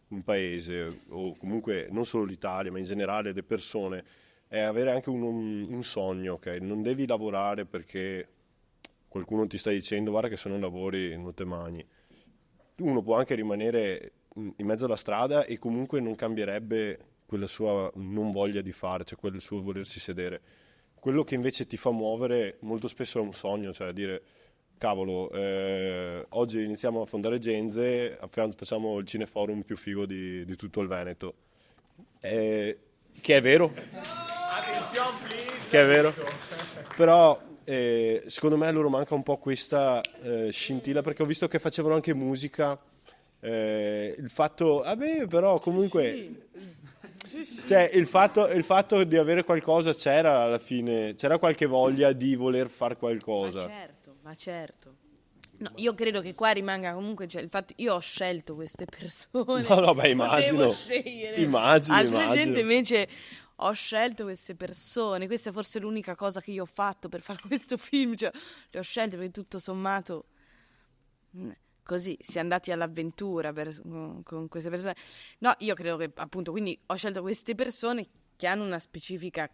un paese, o comunque non solo l'Italia, ma in generale le persone, è avere anche un sogno, ok? Non devi lavorare perché qualcuno ti sta dicendo guarda che se non lavori non te mangi. Uno può anche rimanere in mezzo alla strada e comunque non cambierebbe quella sua non voglia di fare, cioè quel suo volersi sedere. Quello che invece ti fa muovere molto spesso è un sogno, cioè dire cavolo, oggi iniziamo a fondare Genze, facciamo il cineforum più figo di tutto il Veneto. Che è vero. Che è vero. Però secondo me a loro manca un po' questa scintilla, perché ho visto che facevano anche musica. Il fatto, però comunque... Cioè il fatto di avere qualcosa c'era alla fine, c'era qualche voglia di voler fare qualcosa. Ma certo. No, io credo che qua rimanga comunque, cioè, il fatto io ho scelto queste persone. No, beh, immagino. Potevo scegliere. Immagino. Altra gente invece ho scelto queste persone. Questa è forse l'unica cosa che io ho fatto per fare questo film, cioè le ho scelte perché tutto sommato così si è andati all'avventura con queste persone. No, io credo che appunto, quindi ho scelto queste persone che hanno una specifica,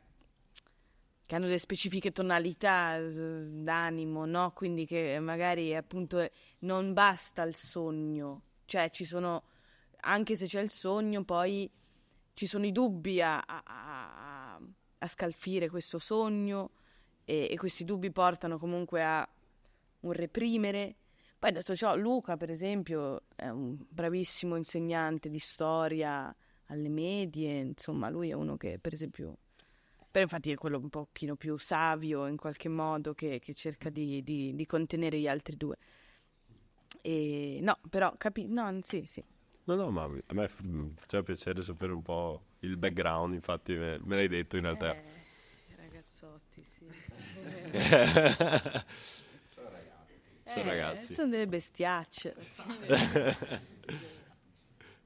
che hanno delle specifiche tonalità d'animo, no? Quindi che magari appunto non basta il sogno, cioè ci sono, anche se c'è il sogno, poi ci sono i dubbi a scalfire questo sogno e questi dubbi portano comunque a un reprimere. Poi detto ciò, Luca per esempio è un bravissimo insegnante di storia alle medie, insomma lui è uno che per esempio, però infatti è quello un pochino più savio in qualche modo che cerca di contenere gli altri due. E no, però no, sì. No, ma a me faceva piacere sapere un po' il background, infatti me l'hai detto in realtà. Ragazzotti, sì. Sono ragazzi. Sono delle bestiacce.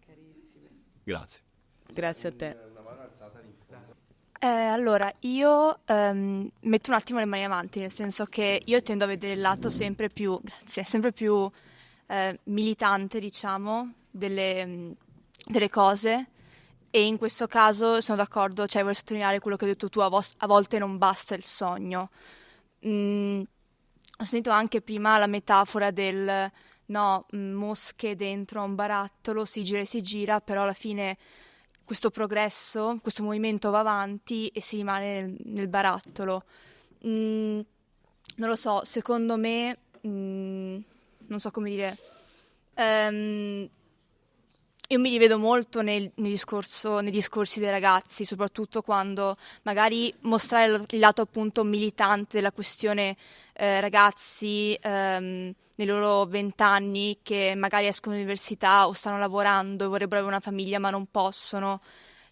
Carissime. Grazie. Grazie a te. Allora, io metto un attimo le mani avanti, nel senso che io tendo a vedere il lato sempre più militante, diciamo, delle cose, e in questo caso sono d'accordo, cioè voglio sottolineare quello che hai detto tu, a volte non basta il sogno. Ho sentito anche prima la metafora del mosche dentro a un barattolo, si gira, però alla fine questo progresso, questo movimento va avanti e si rimane nel barattolo. Non lo so, secondo me, non so come dire, io mi rivedo molto nei discorsi dei ragazzi, soprattutto quando magari mostrare il lato appunto militante della questione ragazzi nei loro 20 anni che magari escono dall'università o stanno lavorando e vorrebbero avere una famiglia ma non possono.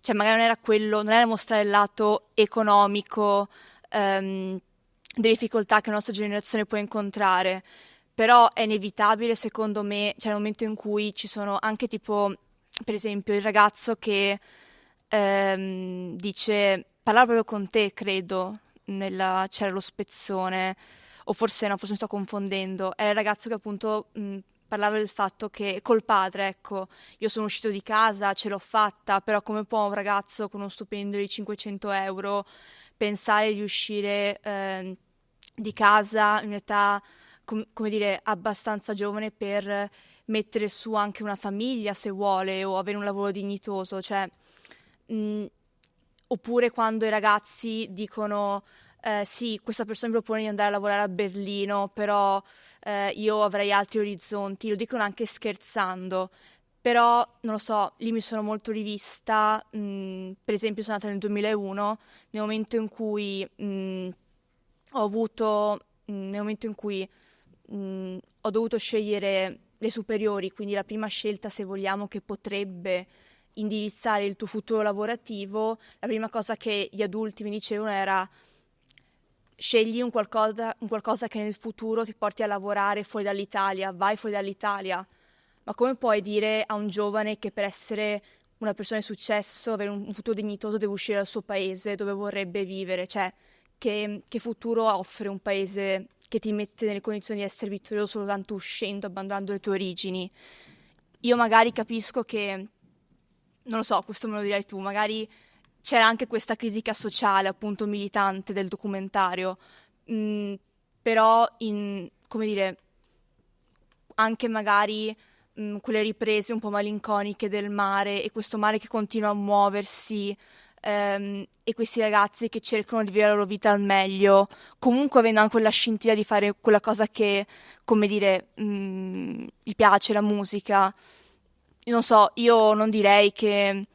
Cioè magari non era mostrare il lato economico delle difficoltà che la nostra generazione può incontrare, però è inevitabile secondo me, cioè nel momento in cui ci sono anche tipo, per esempio, il ragazzo che dice, parlava proprio con te, credo, c'era lo spezzone, o forse no, forse mi sto confondendo, era il ragazzo che appunto parlava del fatto che col padre, ecco, io sono uscito di casa, ce l'ho fatta, però come può un ragazzo con uno stipendio di 500 euro pensare di uscire di casa in un'età, come dire, abbastanza giovane per mettere su anche una famiglia se vuole o avere un lavoro dignitoso, cioè oppure quando i ragazzi dicono sì, questa persona mi propone di andare a lavorare a Berlino, però io avrei altri orizzonti, lo dicono anche scherzando, però non lo so, lì mi sono molto rivista, per esempio sono nata nel 2001, nel momento in cui ho dovuto scegliere le superiori, quindi la prima scelta, se vogliamo, che potrebbe indirizzare il tuo futuro lavorativo, la prima cosa che gli adulti mi dicevano era: scegli un qualcosa che nel futuro ti porti a lavorare fuori dall'Italia, vai fuori dall'Italia. Ma come puoi dire a un giovane che per essere una persona di successo, avere un futuro dignitoso, deve uscire dal suo paese dove vorrebbe vivere? Cioè, che futuro offre un paese che ti mette nelle condizioni di essere vittorioso soltanto uscendo, abbandonando le tue origini. Io magari capisco che, non lo so, questo me lo dirai tu, magari c'era anche questa critica sociale, appunto militante del documentario, però come dire, anche magari quelle riprese un po' malinconiche del mare e questo mare che continua a muoversi, e questi ragazzi che cercano di vivere la loro vita al meglio, comunque avendo anche quella scintilla di fare quella cosa che, come dire, gli piace, la musica. Non so, io non direi che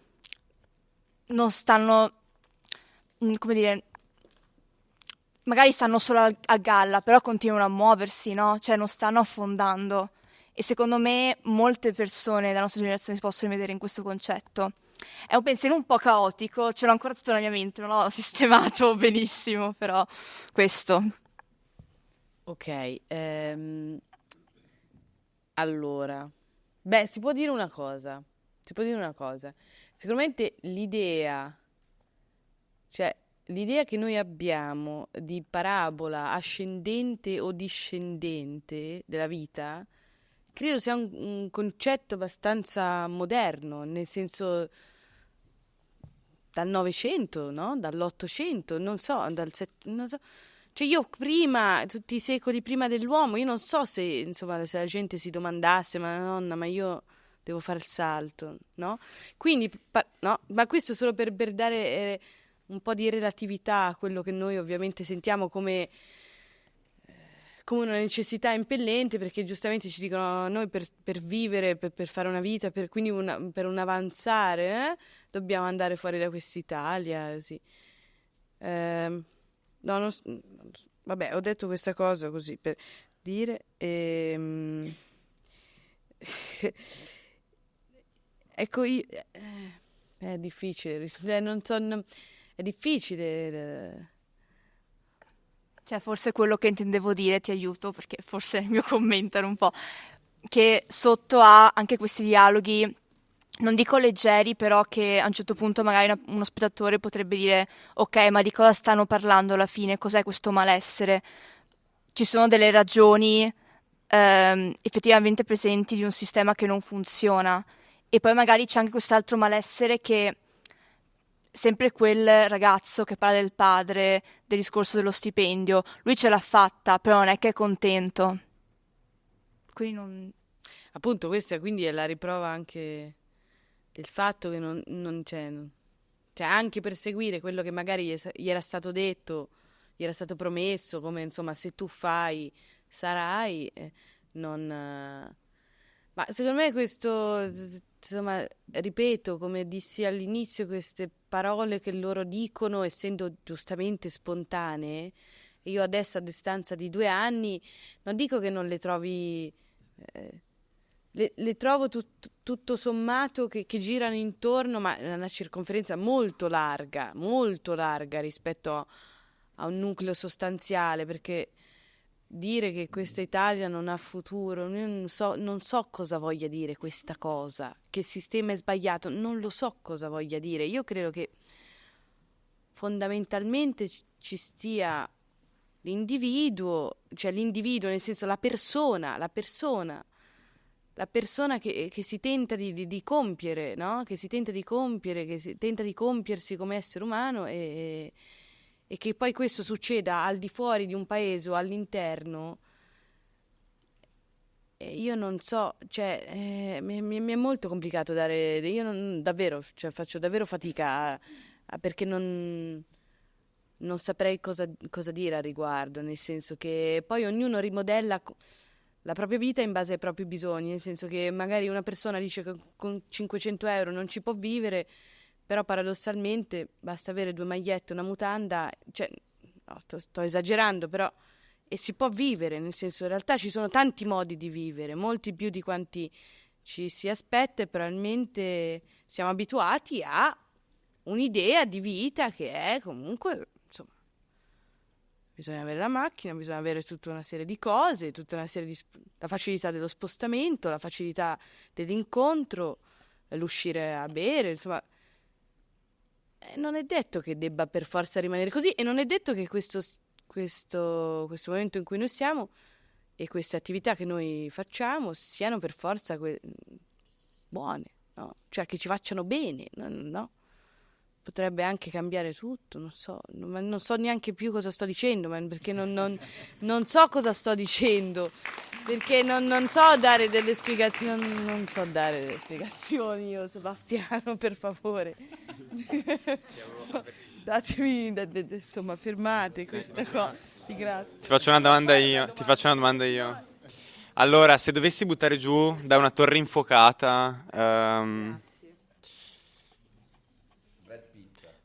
non stanno, come dire, magari stanno solo a galla, però continuano a muoversi, no? Cioè non stanno affondando. E secondo me molte persone della nostra generazione si possono vedere in questo concetto. È un pensiero un po' caotico, ce l'ho ancora tutto nella mia mente, non l'ho sistemato benissimo, però questo. Ok, allora, si può dire una cosa, Sicuramente l'idea che noi abbiamo di parabola ascendente o discendente della vita, credo sia un concetto abbastanza moderno, nel senso dal Novecento, no? Dall'800, non so. Cioè io prima, tutti i secoli prima dell'uomo, io non so se, insomma, se la gente si domandasse, ma nonna, ma io devo fare il salto, no? Quindi, no? Ma questo solo per dare un po' di relatività a quello che noi ovviamente sentiamo come una necessità impellente, perché giustamente ci dicono noi per vivere, per fare una vita, quindi per un avanzare, dobbiamo andare fuori da quest'Italia, sì. No, vabbè, ho detto questa cosa così per dire. Ecco, è difficile, non so, è difficile. Cioè, forse quello che intendevo dire, ti aiuto, perché forse il mio commento era un po' che sotto ha anche questi dialoghi, non dico leggeri, però che a un certo punto magari uno spettatore potrebbe dire ok, ma di cosa stanno parlando alla fine? Cos'è questo malessere? Ci sono delle ragioni effettivamente presenti di un sistema che non funziona, e poi magari c'è anche quest'altro malessere che sempre quel ragazzo che parla del padre, del discorso dello stipendio, lui ce l'ha fatta, però non è che è contento. Quindi non... Appunto, questa quindi è la riprova anche del fatto che non c'è... Cioè, anche per seguire quello che magari gli era stato detto, gli era stato promesso, come insomma, se tu fai, sarai, non... Ma secondo me questo, insomma, ripeto, come dissi all'inizio, queste parole che loro dicono, essendo giustamente spontanee, io adesso a distanza di 2 anni, non dico che non le trovi, le trovo tutto sommato che girano intorno, ma è una circonferenza molto larga rispetto a un nucleo sostanziale, perché dire che questa Italia non ha futuro, non so cosa voglia dire questa cosa, che il sistema è sbagliato, non lo so cosa voglia dire. Io credo che fondamentalmente ci stia l'individuo, cioè l'individuo nel senso la persona che si tenta di compiere, no? Che si tenta di compiersi come essere umano e che poi questo succeda al di fuori di un paese o all'interno, io non so, cioè mi è molto complicato dare, io davvero, cioè, faccio davvero fatica perché non saprei cosa dire a riguardo, nel senso che poi ognuno rimodella la propria vita in base ai propri bisogni, nel senso che magari una persona dice che con 500 euro non ci può vivere, però paradossalmente basta avere 2 magliette, una mutanda, cioè, no, sto esagerando, però, e si può vivere, nel senso in realtà ci sono tanti modi di vivere, molti più di quanti ci si aspetta, e probabilmente siamo abituati a un'idea di vita che è comunque, insomma, bisogna avere la macchina, bisogna avere tutta una serie di cose, tutta una serie di la facilità dello spostamento, la facilità dell'incontro, l'uscire a bere, insomma. non è detto che debba per forza rimanere così, e non è detto che questo momento in cui noi siamo e queste attività che noi facciamo siano per forza buone, no? Cioè che ci facciano bene, no? Potrebbe anche cambiare tutto, non so, ma non so neanche più cosa sto dicendo, perché non so cosa sto dicendo, perché non so dare delle spiegazioni, non so dare delle spiegazioni io, Sebastiano, per favore. Datemi, insomma, fermate questa cosa, grazie. Ti faccio una domanda io. Allora, se dovessi buttare giù da una torre infuocata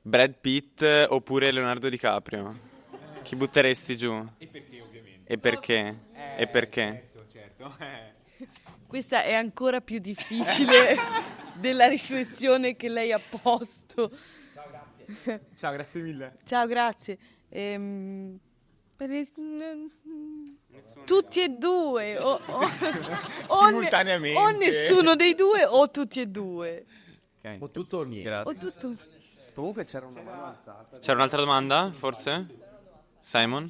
Brad Pitt oppure Leonardo DiCaprio, chi butteresti giù? E perché, ovviamente? E perché? E perché? Certo. Questa è ancora più difficile della riflessione che lei ha posto. Ciao, grazie mille. Ciao, grazie. Tutti e due, Simultaneamente. o nessuno dei due o tutti e due. Okay. O tutto o niente. O tutto. Comunque c'era una mano alzata. C'era un'altra domanda, forse? Simon?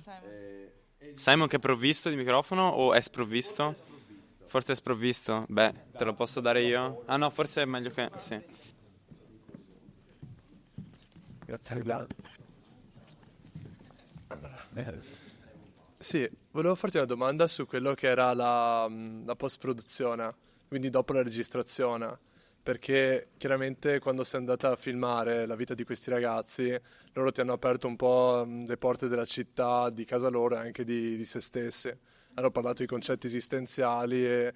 Simon che è provvisto di microfono o è sprovvisto? Forse è sprovvisto. Beh, te lo posso dare io? Ah no, forse è meglio che... Sì. Grazie. Sì, volevo farti una domanda su quello che era la post-produzione, quindi dopo la registrazione. Perché chiaramente quando sei andata a filmare la vita di questi ragazzi, loro ti hanno aperto un po' le porte della città, di casa loro e anche di se stessi. Hanno parlato di concetti esistenziali e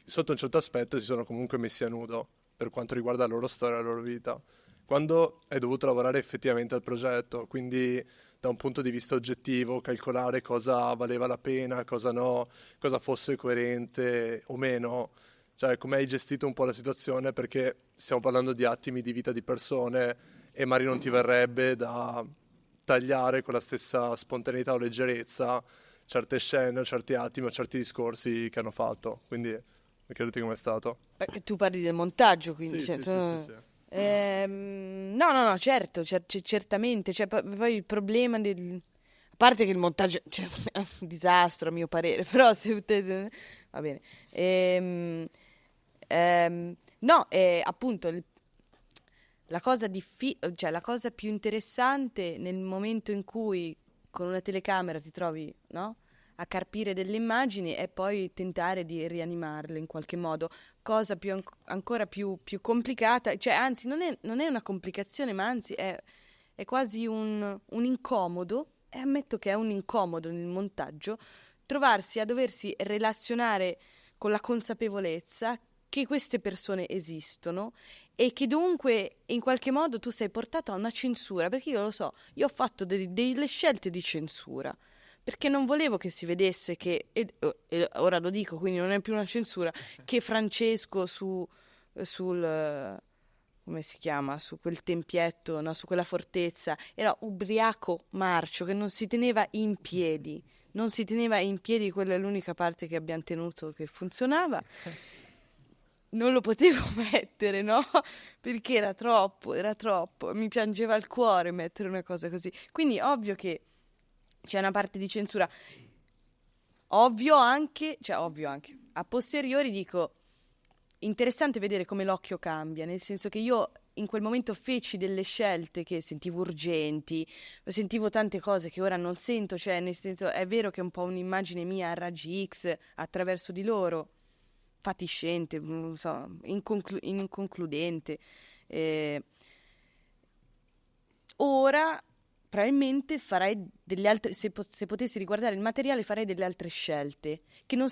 sotto un certo aspetto si sono comunque messi a nudo per quanto riguarda la loro storia e la loro vita. Quando hai dovuto lavorare effettivamente al progetto, quindi da un punto di vista oggettivo, calcolare cosa valeva la pena, cosa no, cosa fosse coerente o meno, cioè come hai gestito un po' la situazione, perché stiamo parlando di attimi di vita di persone e magari non ti verrebbe da tagliare con la stessa spontaneità o leggerezza certe scene, certi attimi o certi discorsi che hanno fatto. Quindi mi chiedete com'è stato. Tu parli del montaggio, quindi Sì. No, certo, certamente. Cioè, poi il problema del... A parte che il montaggio è un disastro a mio parere, però se va bene. No, appunto la cosa la cosa più interessante nel momento in cui con una telecamera ti trovi, no, a carpire delle immagini è poi tentare di rianimarle in qualche modo, cosa ancora più complicata, cioè anzi non è una complicazione, ma anzi è quasi un incomodo, e ammetto che è un incomodo nel montaggio, trovarsi a doversi relazionare con la consapevolezza che queste persone esistono e che dunque in qualche modo tu sei portato a una censura, perché io lo so, io ho fatto delle scelte di censura, perché non volevo che si vedesse che, e ora lo dico, quindi non è più una censura, che Francesco sul come si chiama, su quel tempietto, no, su quella fortezza, era ubriaco marcio, che non si teneva in piedi, quella è l'unica parte che abbiamo tenuto che funzionava. Non lo potevo mettere, no? Perché era troppo, mi piangeva il cuore mettere una cosa così. Quindi ovvio che c'è una parte di censura. Ovvio anche, a posteriori dico, interessante vedere come l'occhio cambia, nel senso che io in quel momento feci delle scelte che sentivo urgenti, sentivo tante cose che ora non sento, cioè nel senso è vero che è un po' un'immagine mia a raggi X attraverso di loro, fatiscente, non so, inconcludente. Ora probabilmente farei delle altre, se potessi riguardare il materiale farei delle altre scelte che non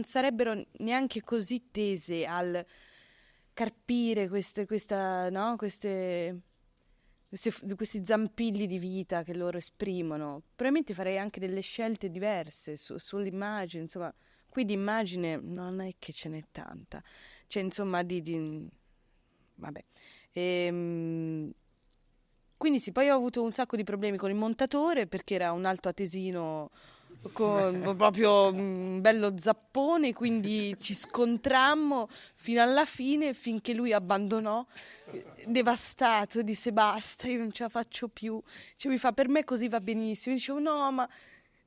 sarebbero neanche così tese al carpire questi zampilli di vita che loro esprimono. Probabilmente farei anche delle scelte diverse sull'immagine, insomma. Qui di immagine non è che ce n'è tanta, cioè insomma vabbè. Quindi sì, poi ho avuto un sacco di problemi con il montatore perché era un alto atesino con proprio un bello zappone, quindi ci scontrammo fino alla fine, finché lui abbandonò, devastato, disse basta, io non ce la faccio più. Cioè, mi fa, per me così va benissimo. Io dicevo no, ma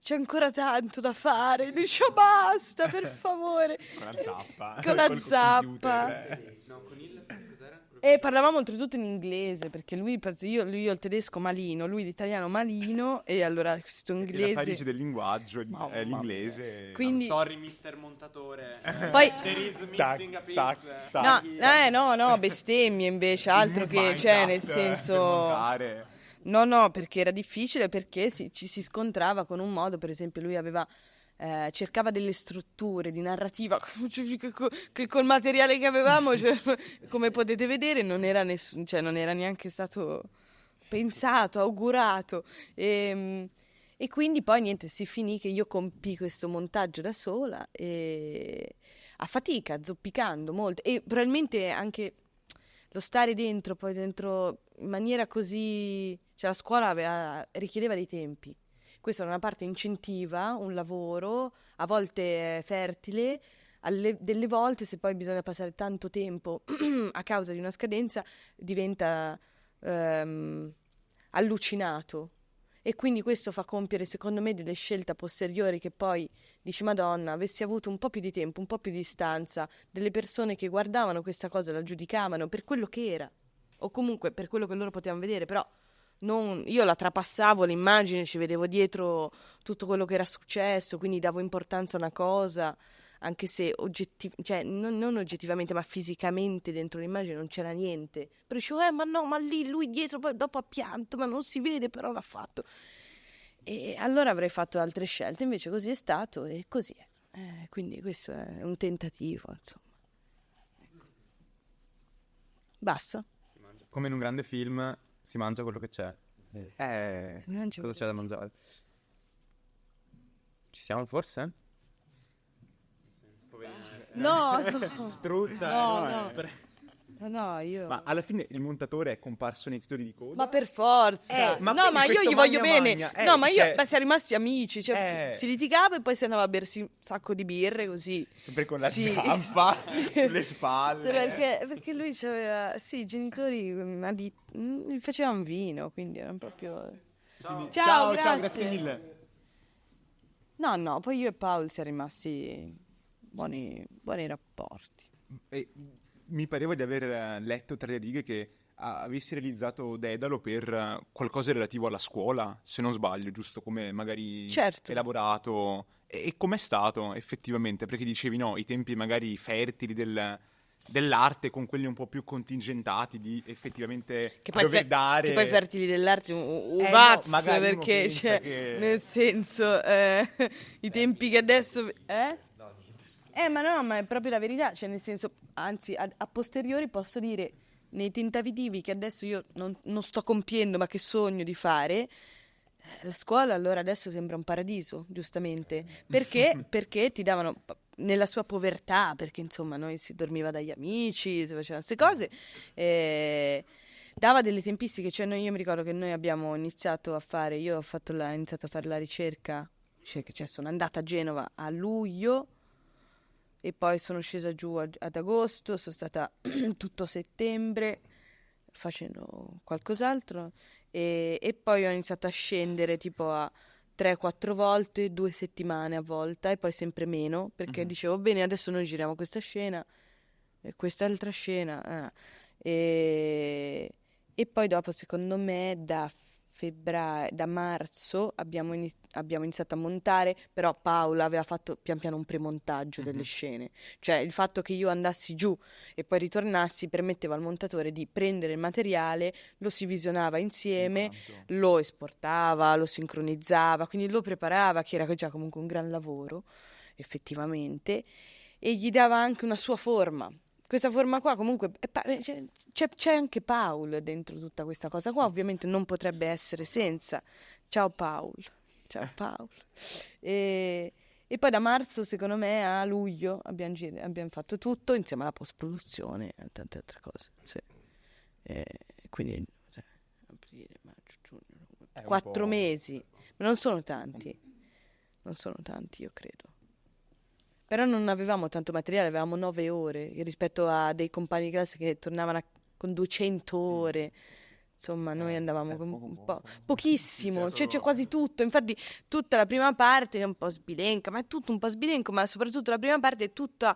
c'è ancora tanto da fare. Lui dice basta, per favore. Con la zappa. Con la Col zappa. computer. No, con il... cos'era? E parlavamo oltretutto in inglese, perché lui ho il tedesco malino, lui l'italiano malino, e allora questo E la inglese... radice del linguaggio è l'inglese. Quindi- Sorry, mister montatore. Poi- There is Tac, missing a piece. tac, tac. No, bestemmie invece, altro che, cioè, nel per senso... montare. No, perché era difficile, perché ci si scontrava con un modo, per esempio lui aveva... cercava delle strutture di narrativa che col materiale che avevamo, cioè, come potete vedere, non era neanche stato pensato, augurato, e quindi poi niente, si finì che io compii questo montaggio da sola, e a fatica, zoppicando molto, e probabilmente anche lo stare dentro in maniera così, cioè la scuola richiedeva dei tempi. Questa era una parte incentiva, un lavoro, a volte fertile, delle volte, se poi bisogna passare tanto tempo a causa di una scadenza, diventa allucinato. E quindi questo fa compiere, secondo me, delle scelte a posteriori che poi dici, Madonna, avessi avuto un po' più di tempo, un po' più di distanza, delle persone che guardavano questa cosa, la giudicavano per quello che era, o comunque per quello che loro potevano vedere, però... io la trapassavo l'immagine, ci vedevo dietro tutto quello che era successo, quindi davo importanza a una cosa, anche se non oggettivamente, ma fisicamente dentro l'immagine non c'era niente. Però dicevo, ma no, ma lì lui dietro poi dopo ha pianto, ma non si vede, però l'ha fatto. E allora avrei fatto altre scelte, invece così è stato e così è. Quindi questo è un tentativo, insomma. Ecco. Basta. Come in un grande film si mangia quello che c'è. Si mangia Cosa c'è da mangiare? Ci siamo forse? No. Strutta. No, io... Ma alla fine il montatore è comparso nei titoli di coda. Ma per forza! Ma no, ma io questo gli voglio magna bene. magna, No, ma cioè... siamo rimasti amici. Cioè, si litigava e poi si andava a bersi un sacco di birre così. Sempre con la Sì. zampa sulle spalle. Perché lui c'aveva... Sì, i genitori gli facevano vino, quindi erano proprio... Ciao, grazie mille. No, poi io e Paul siamo rimasti buoni rapporti. E mi pareva di aver letto tra le righe che avessi realizzato Dedalo per qualcosa relativo alla scuola, se non sbaglio, giusto come magari Certo. elaborato. E com'è stato effettivamente? Perché dicevi no, i tempi magari fertili dell'arte con quelli un po' più contingentati di effettivamente dover dare... Che poi fertili dell'arte no, pazzo, magari uno perché pensa cioè, che- nel senso i tempi che adesso ma no, ma è proprio la verità, cioè nel senso, anzi a posteriori posso dire, nei tentativi che adesso io non sto compiendo ma che sogno di fare, la scuola allora adesso sembra un paradiso, giustamente, perché ti davano, nella sua povertà, perché insomma noi si dormiva dagli amici, si facevano queste cose, dava delle tempistiche, cioè io mi ricordo che noi abbiamo iniziato a fare, io ho iniziato a fare la ricerca, cioè sono andata a Genova a luglio e poi sono scesa giù ad agosto, sono stata tutto settembre facendo qualcos'altro e poi ho iniziato a scendere tipo a 3-4 volte, 2 settimane a volta e poi sempre meno, perché dicevo bene adesso noi giriamo questa scena e quest'altra scena e poi dopo secondo me da marzo abbiamo iniziato a montare, però Paola aveva fatto pian piano un premontaggio delle scene, cioè il fatto che io andassi giù e poi ritornassi permetteva al montatore di prendere il materiale, lo si visionava insieme, lo esportava, lo sincronizzava, quindi lo preparava, che era già comunque un gran lavoro effettivamente, e gli dava anche una sua forma. Questa forma qua comunque c'è anche Paul dentro tutta questa cosa qua, ovviamente non potrebbe essere senza. Ciao Paul. E poi da marzo secondo me a luglio abbiamo fatto tutto insieme alla post-produzione e tante altre cose. Sì. Quindi aprile, maggio, giugno, 4 mesi, ma non sono tanti. Non sono tanti, io credo. Però non avevamo tanto materiale, avevamo 9 ore rispetto a dei compagni di classe che tornavano con 200 ore. Insomma, noi andavamo con pochissimo, c'è quasi tutto. Infatti tutta la prima parte è un po' sbilenca, ma è tutto un po' sbilenco, ma soprattutto la prima parte è tutta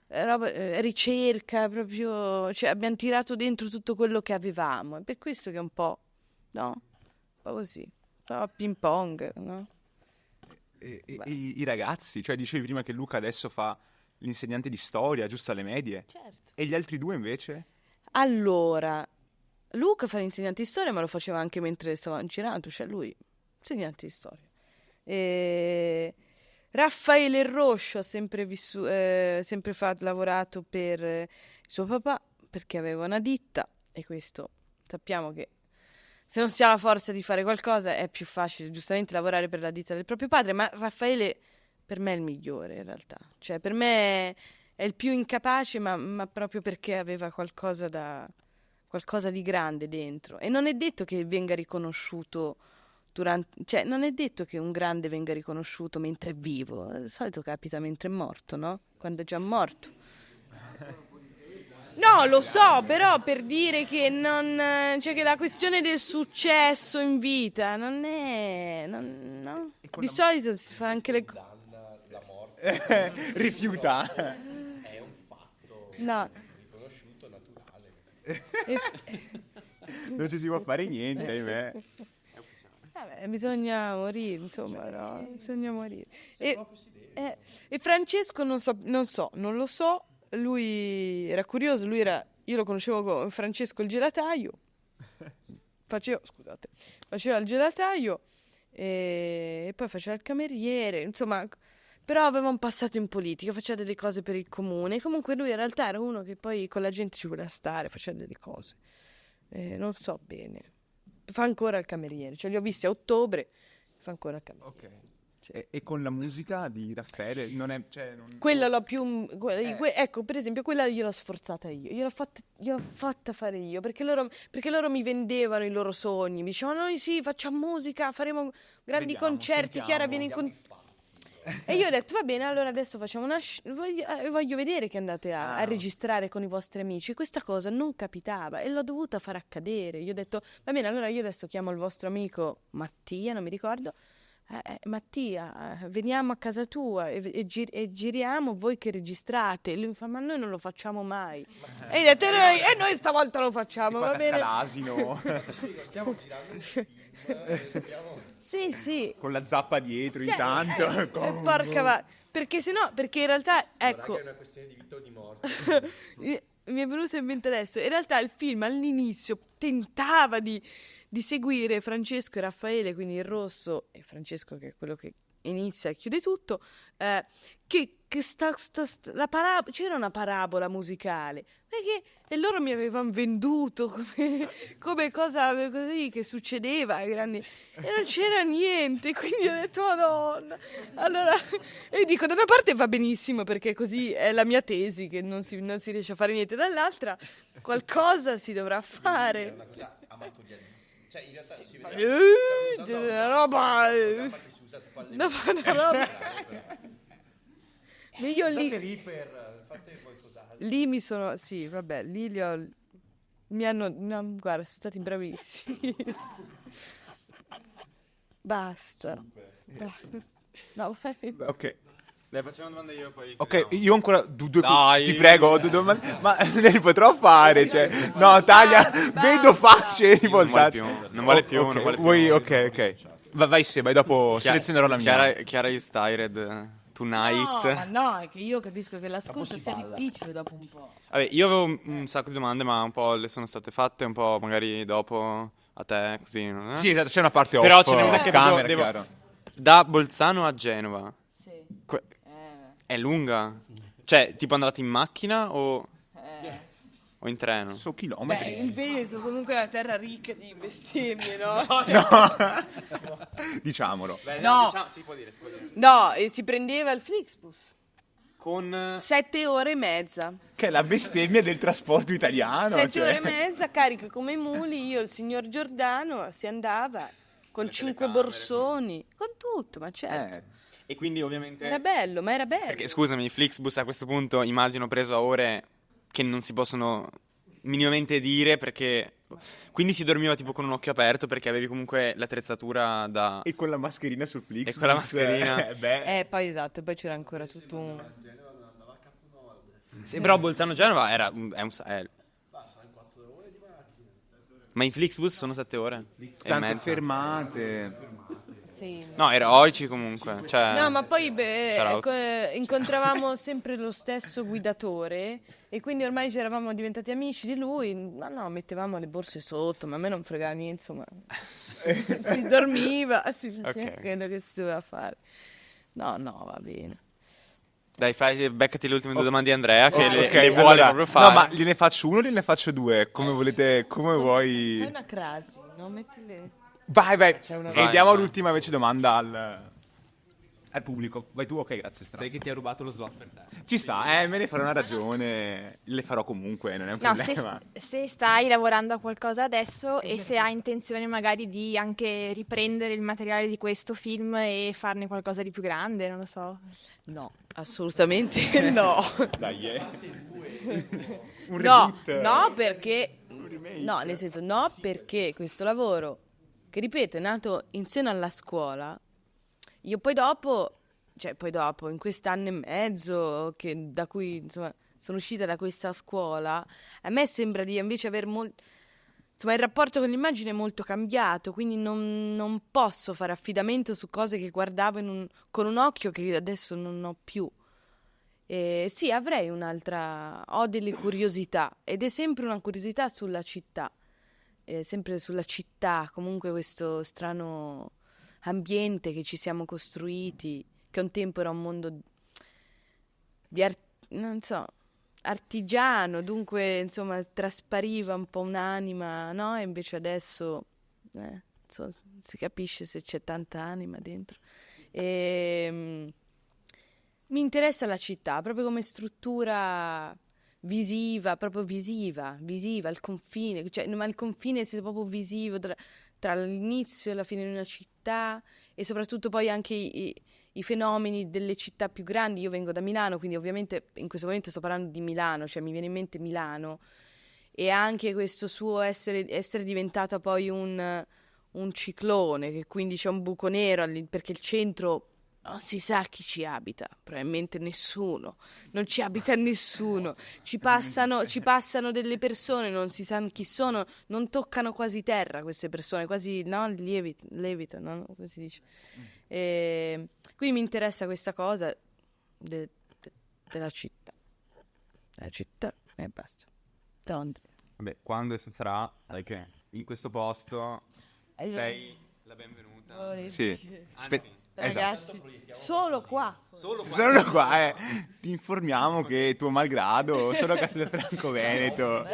ricerca, proprio, cioè abbiamo tirato dentro tutto quello che avevamo. È per questo che è un po', no? Un po' così, un po' ping pong, no? E i ragazzi, cioè dicevi prima che Luca adesso fa l'insegnante di storia, giusto alle medie? Certo. E gli altri 2 invece? Allora, Luca fa l'insegnante di storia, ma lo faceva anche mentre stavamo girando, cioè lui, insegnante di storia. Raffaele Roscio ha sempre lavorato per il suo papà, perché aveva una ditta, e questo sappiamo che se non si ha la forza di fare qualcosa è più facile giustamente lavorare per la ditta del proprio padre, ma Raffaele per me è il migliore in realtà, cioè per me è il più incapace, ma proprio perché aveva qualcosa di grande dentro, e non è detto che venga riconosciuto cioè non è detto che un grande venga riconosciuto mentre è vivo, di solito capita mentre è morto, no? Quando è già morto. No, lo so, però per dire che cioè che la questione del successo in vita non è, no? Di solito si fa anche le rifiuta. È un fatto riconosciuto, naturale. Non ci si può fare niente, ahimè. Vabbè, bisogna morire, insomma, no? Bisogna morire. E Francesco non lo so, lui era curioso, io lo conoscevo come Francesco il gelataio, faceva il gelataio e poi faceva il cameriere, insomma, però aveva un passato in politica, faceva delle cose per il comune, comunque lui in realtà era uno che poi con la gente ci voleva stare, faceva delle cose, non so bene. Fa ancora il cameriere, cioè li ho visti a ottobre, fa ancora il cameriere. Ok. E con la musica di Raffaele non è, quella l'ho più ecco, per esempio quella io l'ho sforzata io, gliel'ho fatta fare io, perché loro mi vendevano i loro sogni, mi dicevano noi sì, facciamo musica, faremo grandi concerti, Chiara vieni con... E io ho detto va bene, allora adesso facciamo voglio vedere che andate a registrare con i vostri amici, e questa cosa non capitava e l'ho dovuta far accadere. Io ho detto va bene, allora io adesso chiamo il vostro amico Mattia, non mi ricordo, Mattia, veniamo a casa tua e giriamo, voi che registrate. E lui mi fa ma noi non lo facciamo mai. E io ho detto noi stavolta lo facciamo, va bene. L'asino. Stiamo girando sì. Con la zappa dietro intanto. Porca perché in realtà ecco è una questione di vita o di morte. mi è venuto in mente adesso, in realtà il film all'inizio tentava di seguire Francesco e Raffaele, quindi il rosso, e Francesco che è quello che inizia e chiude tutto, c'era una parabola musicale, e loro mi avevano venduto come cosa così che succedeva ai grandi, e non c'era niente, quindi ho detto Madonna, allora, e dico da una parte va benissimo perché così è la mia tesi che non si riesce a fare niente, dall'altra qualcosa si dovrà fare. È una cosa amatorialissima. Cioè, in realtà si vede una roba. Una roba. Io lì. Fate qualcos'altro. Lì mi sono. Sì, vabbè, lì mi hanno. No, guarda, sono stati bravissimi. Basta. No, ok. Dai, facciamo una domanda io poi. Ok, io ancora ti prego, ma ne potrò fare, cioè. No, Taglia, vedo facce rivoltate. Non vale più. Ok. Vai Seba, e dopo selezionerò la mia. Chiara is tired tonight. No, ma no, è che io capisco che l'ascolto sia difficile dopo un po'. Vabbè, io avevo un sacco di domande, ma un po' le sono state fatte, un po' magari dopo a te, così. Sì, esatto, c'è una parte off. Però ce n'è una che camera, devo... Da Bolzano a Genova. Sì. È lunga? Cioè, tipo andate in macchina o in treno? So chilometri. Beh, il Veneto comunque è una terra ricca di bestemmie, no? Diciamolo. Beh, no. Si può dire. No, e si prendeva il Flixbus. Con 7 ore e mezza. Che è la bestemmia del trasporto italiano. 7 ore e mezza, carica come i muli, io il signor Giordano si andava con 5 borsoni, con tutto, ma certo. E quindi ovviamente... Era bello, ma era bello. Perché, scusami, Flixbus a questo punto immagino preso a ore che non si possono minimamente dire, perché... Quindi si dormiva tipo con un occhio aperto perché avevi comunque l'attrezzatura da... E con la mascherina sul Flixbus. E con la mascherina. Poi esatto, poi c'era ancora tutto un... Sì, però Bolzano-Genova è ma i Flixbus sono 7 ore e Tante mezza. fermate. Sì. No, eroici comunque. Cioè, No, ma poi shout out. incontravamo sempre lo stesso guidatore e quindi ormai ci eravamo diventati amici di lui. Ma no, mettevamo le borse sotto, ma a me non fregava niente, insomma. Si dormiva, si faceva quello che si doveva fare. No, va bene. Dai, beccati le ultime 2 domande di Andrea che Ok, le vuole allora, proprio fare. No, ma gliene faccio uno o gliene faccio 2? Come volete, come vuoi. Fai una crasi, no? Mettile... Vai. Vai, Diamo vai. l'ultima invece domanda al pubblico. Vai tu, ok, grazie. Sai che ti ha rubato lo slot per te. Ci sta, me ne farò una ragione. Le farò comunque, non è un No, problema. se stai lavorando a qualcosa adesso e se hai intenzione magari di anche riprendere il materiale di questo film e farne qualcosa di più grande, non lo so. No, assolutamente no. Dai, un No, reboot. no perché... No, nel senso, no perché questo lavoro, che ripeto, è nato in seno alla scuola, io poi dopo, in quest'anno e mezzo da cui insomma, sono uscita da questa scuola, a me sembra di invece aver insomma, il rapporto con l'immagine è molto cambiato, quindi non posso fare affidamento su cose che guardavo con un occhio che adesso non ho più. Sì, avrei ho delle curiosità ed è sempre una curiosità sulla città, sempre sulla città, comunque questo strano ambiente che ci siamo costruiti, che un tempo era un mondo di artigiano, dunque insomma traspariva un po' un'anima, no? E invece adesso si capisce se c'è tanta anima dentro. Mi interessa la città, proprio come struttura visiva, proprio visiva, il confine, ma il confine è proprio visivo tra l'inizio e la fine di una città e soprattutto poi anche i fenomeni delle città più grandi. Io vengo da Milano, quindi ovviamente in questo momento sto parlando di Milano, cioè mi viene in mente Milano e anche questo suo essere diventata poi un ciclone, che quindi c'è un buco nero perché il centro... Non si sa chi ci abita, probabilmente nessuno, non ci abita nessuno, ci passano delle persone, non si sa chi sono, non toccano quasi terra queste persone, quasi no, levitano, no? Come si dice. Quindi mi interessa questa cosa della città, e basta. Donde? Vabbè, quando sarà, sai che in questo posto sei la benvenuta. Sì. Ragazzi, solo qua. Solo qua, Ti informiamo che tuo malgrado solo a Castelfranco Veneto.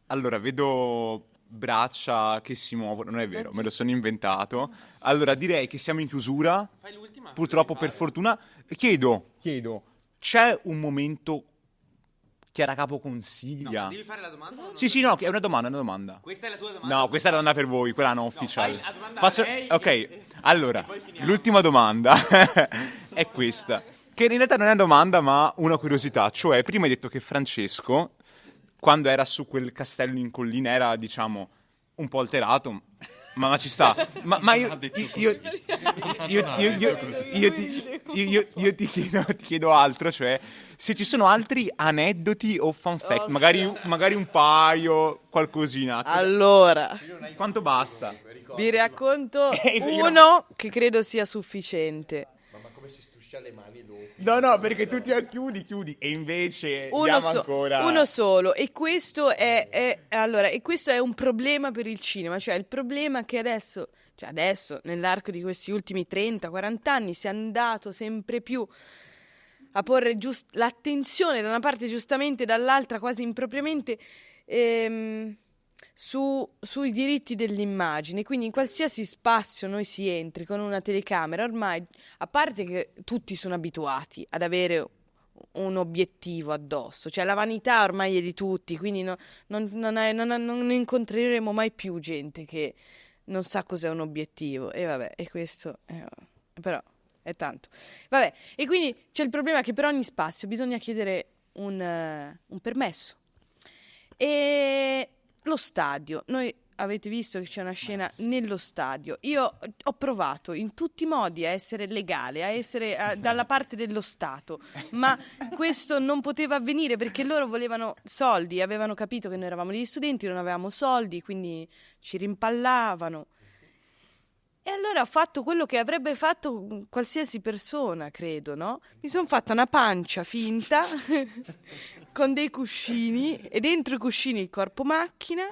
Allora, vedo braccia che si muovono, non è vero, me lo sono inventato. Allora, direi che siamo in chiusura. Purtroppo, per fortuna. Chiedo, c'è un momento Chiara Capo consiglia? No, devi fare la domanda o no? Sì, no, è una domanda. Questa è la tua domanda? No, questa è la domanda per voi, quella non ufficiale. Fai la domanda a lei Ok, allora, l'ultima domanda è questa, che in realtà non è una domanda ma una curiosità, cioè prima hai detto che Francesco, quando era su quel castello in collina, era, diciamo, un po' alterato, ma ci sta. Ma io ti chiedo altro, cioè se ci sono altri aneddoti o fun fact, magari un paio, qualcosina. Allora, quanto basta? Vi racconto uno che credo sia sufficiente. Ma come si struscia le mani dopo? No, perché tu ti chiudi e invece ancora uno solo. E questo è un problema per il cinema, cioè il problema che adesso nell'arco di questi ultimi 30-40 anni si è andato sempre più a porre l'attenzione da una parte giustamente, dall'altra quasi impropriamente sui diritti dell'immagine. Quindi in qualsiasi spazio noi si entri con una telecamera, ormai, a parte che tutti sono abituati ad avere un obiettivo addosso, cioè la vanità ormai è di tutti, quindi non incontreremo mai più gente che non sa cos'è un obiettivo. E vabbè, e questo però è tanto. Vabbè, e quindi c'è il problema che per ogni spazio bisogna chiedere un permesso. E lo stadio, noi avete visto che c'è una scena nello stadio. Io ho provato in tutti i modi a essere legale, a essere dalla parte dello Stato, ma questo non poteva avvenire perché loro volevano soldi, avevano capito che noi eravamo degli studenti, non avevamo soldi, quindi ci rimpallavano. E allora ho fatto quello che avrebbe fatto qualsiasi persona, credo, no? Mi sono fatta una pancia finta con dei cuscini e dentro i cuscini il corpo macchina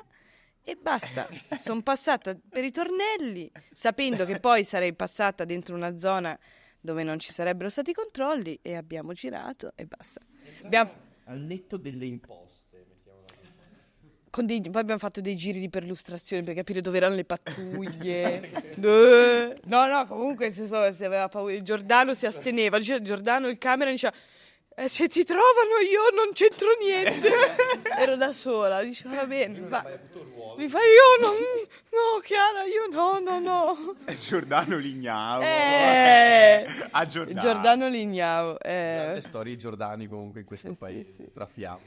e basta. Sono passata per i tornelli, sapendo che poi sarei passata dentro una zona dove non ci sarebbero stati controlli e abbiamo girato e basta. Al netto delle imposte. Poi abbiamo fatto dei giri di perlustrazione per capire dove erano le pattuglie. No, comunque se aveva paura. Giordano si asteneva. Giordano, il camera, diceva se ti trovano io non c'entro niente. Ero da sola. Diceva va bene. Mi fa io non. No, Chiara, io no. Giordano Lignavo. A Giordano. Giordano Lignavo. Tante storie Giordani comunque in questo paese. Trafiamo.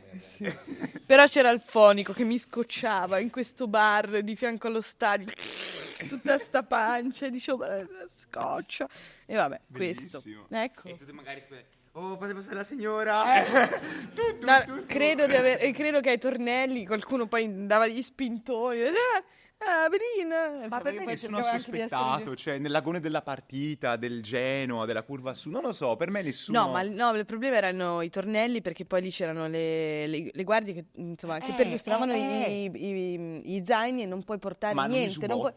Però c'era il fonico che mi scocciava in questo bar di fianco allo stadio. Tutta sta pancia. Dicevo, scoccia. E vabbè, Bellissimo. questo. Ecco. E tutti magari fate passare la signora. Credo che ai tornelli qualcuno poi dava gli spintoni. Belina. Ma per me nessuno ha sospettato, cioè nel lagone della partita, del Genoa, della curva su, non lo so, per me nessuno... No, il problema erano i tornelli perché poi lì c'erano le guardie che, insomma, che perlustravano gli zaini e non puoi portare niente. Non puoi...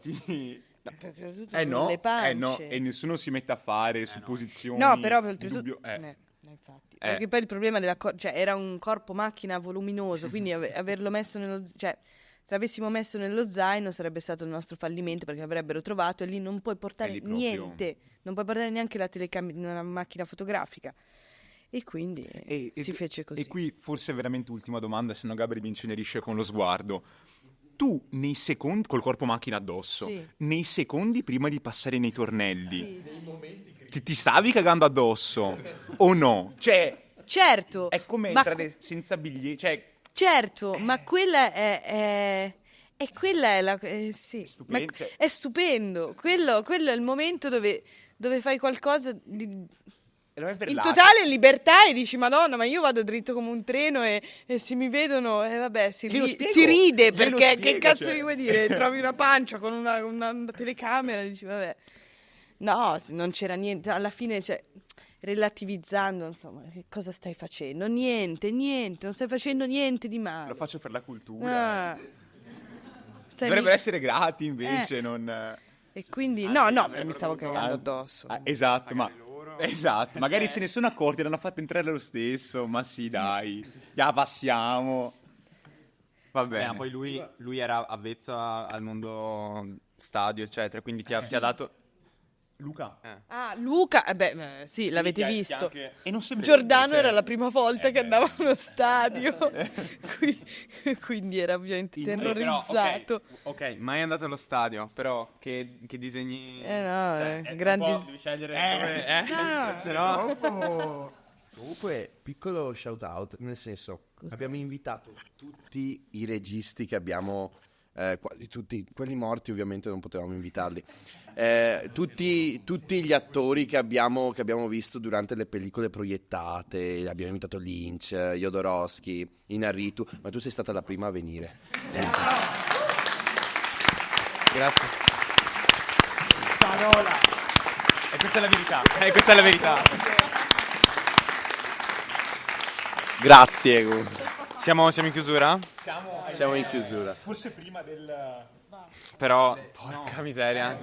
le pance. E nessuno si mette a fare supposizioni. No, però per dubbio... infatti. Perché poi il problema cioè era un corpo macchina voluminoso, quindi averlo messo nello... Cioè, se l'avessimo messo nello zaino sarebbe stato il nostro fallimento perché l'avrebbero trovato e lì non puoi portare niente, non puoi portare neanche la telecamera, una macchina fotografica. E quindi si fece così. E qui forse è veramente ultima domanda, se no Gabri mi incenerisce con lo sguardo. Tu nei secondi, col corpo macchina addosso, nei secondi prima di passare nei tornelli, ti stavi cagando addosso o no? Cioè, certo. È come entrare senza biglietti, cioè... Certo, ma quella è la... sì, stupendo, è stupendo. Quello è il momento dove fai qualcosa di... in totale libertà e dici Madonna, ma io vado dritto come un treno e se mi vedono vabbè si ride perché che cazzo mi vuoi dire? Trovi una pancia con una telecamera e dici vabbè. No, non c'era niente, alla fine relativizzando, insomma, che cosa stai facendo? Niente, non stai facendo niente di male. Lo faccio per la cultura. Dovrebbero essere grati invece, non... E quindi, no, mi stavo cagando addosso. Esatto, esatto, magari se ne sono accorti, l'hanno fatto entrare lo stesso, ma sì dai, passiamo. Va bene. Poi lui era avvezzo al mondo stadio, eccetera, quindi ti ha dato... Luca. Luca, sì, l'avete visto. E non Giordano era la prima volta che andava allo stadio, quindi era ovviamente terrorizzato. Però, ok, mai andato allo stadio, però che disegni... grandi... Devi scegliere dove... Se no... Comunque, piccolo shout out, nel senso, abbiamo invitato tutti i registi che abbiamo... quasi tutti, quelli morti ovviamente non potevamo invitarli, tutti gli attori che abbiamo visto durante le pellicole proiettate, abbiamo invitato Lynch, Jodorowsky, Inarritu, ma tu sei stata la prima a venire. Grazie. Parola. E questa è la verità. Grazie. Siamo in chiusura? Siamo in chiusura. Forse prima del... Però, porca miseria.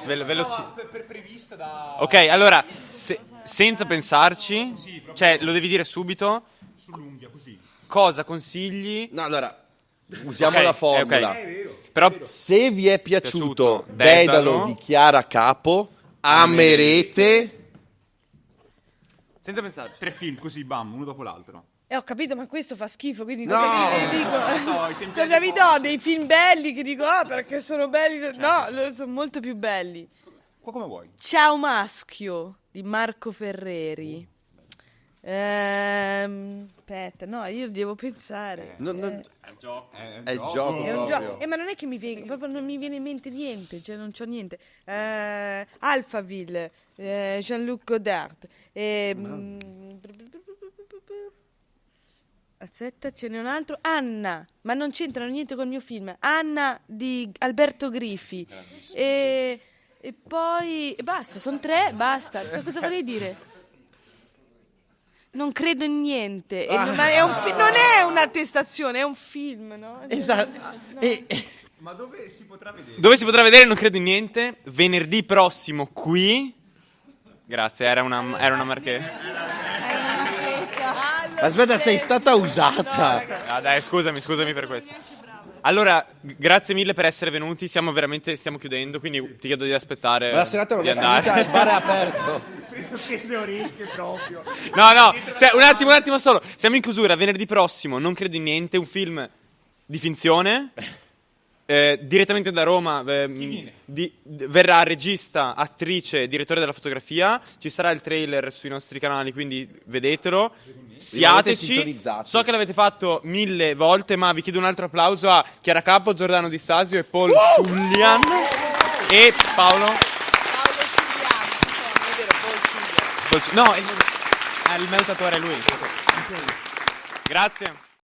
Per previsto da... Ok, allora, senza pensarci, cioè lo devi dire subito. Sull'unghia, così. Cosa consigli? No, allora, usiamo la formula. Però se vi è piaciuto Dedalo di Chiara Capo, amerete... Senza pensarci. 3 film, così, bam, uno dopo l'altro. Ho capito, ma questo fa schifo, quindi No, cosa vi dico? non so, i tempi Cosa vi do? Dei film belli che dico, perché sono belli? No, sono molto più belli. Come vuoi? Ciao maschio di Marco Ferreri. Aspetta, no, io devo pensare. È il gioco. È il gioco È un proprio. ma non è che proprio non mi viene in mente niente, cioè non c'ho niente. Alphaville, Jean-Luc Godard. Aspetta, ce n'è un altro. Anna, ma non c'entrano niente col mio film. Anna di Alberto Griffi. E poi basta, sono 3, basta. Cosa vorrei dire? Non credo in niente. Ma è non è un'attestazione, è un film, no? Esatto. No. Ma dove si potrà vedere? Dove si potrà vedere? Non credo in niente. Venerdì prossimo qui. Grazie, era una marchetta. Aspetta, sei stata usata. Ah, dai, scusami per questo. Allora, grazie mille per essere venuti. Stiamo chiudendo, quindi ti chiedo di aspettare. Ma la serata non di è finita, il bar è aperto. Penso che le orecchie proprio. No, un attimo solo. Siamo in chiusura, venerdì prossimo, non credo in niente, un film di finzione. Direttamente da Roma verrà regista, attrice, direttore della fotografia. Ci sarà il trailer sui nostri canali, quindi vedetelo. Siateci. So che l'avete fatto 1000 volte, ma vi chiedo un altro applauso a Chiara Cappo, Giordano Di Stasio e Paul Giulian e Paolo. No, il meu tatuatore è lui. Grazie.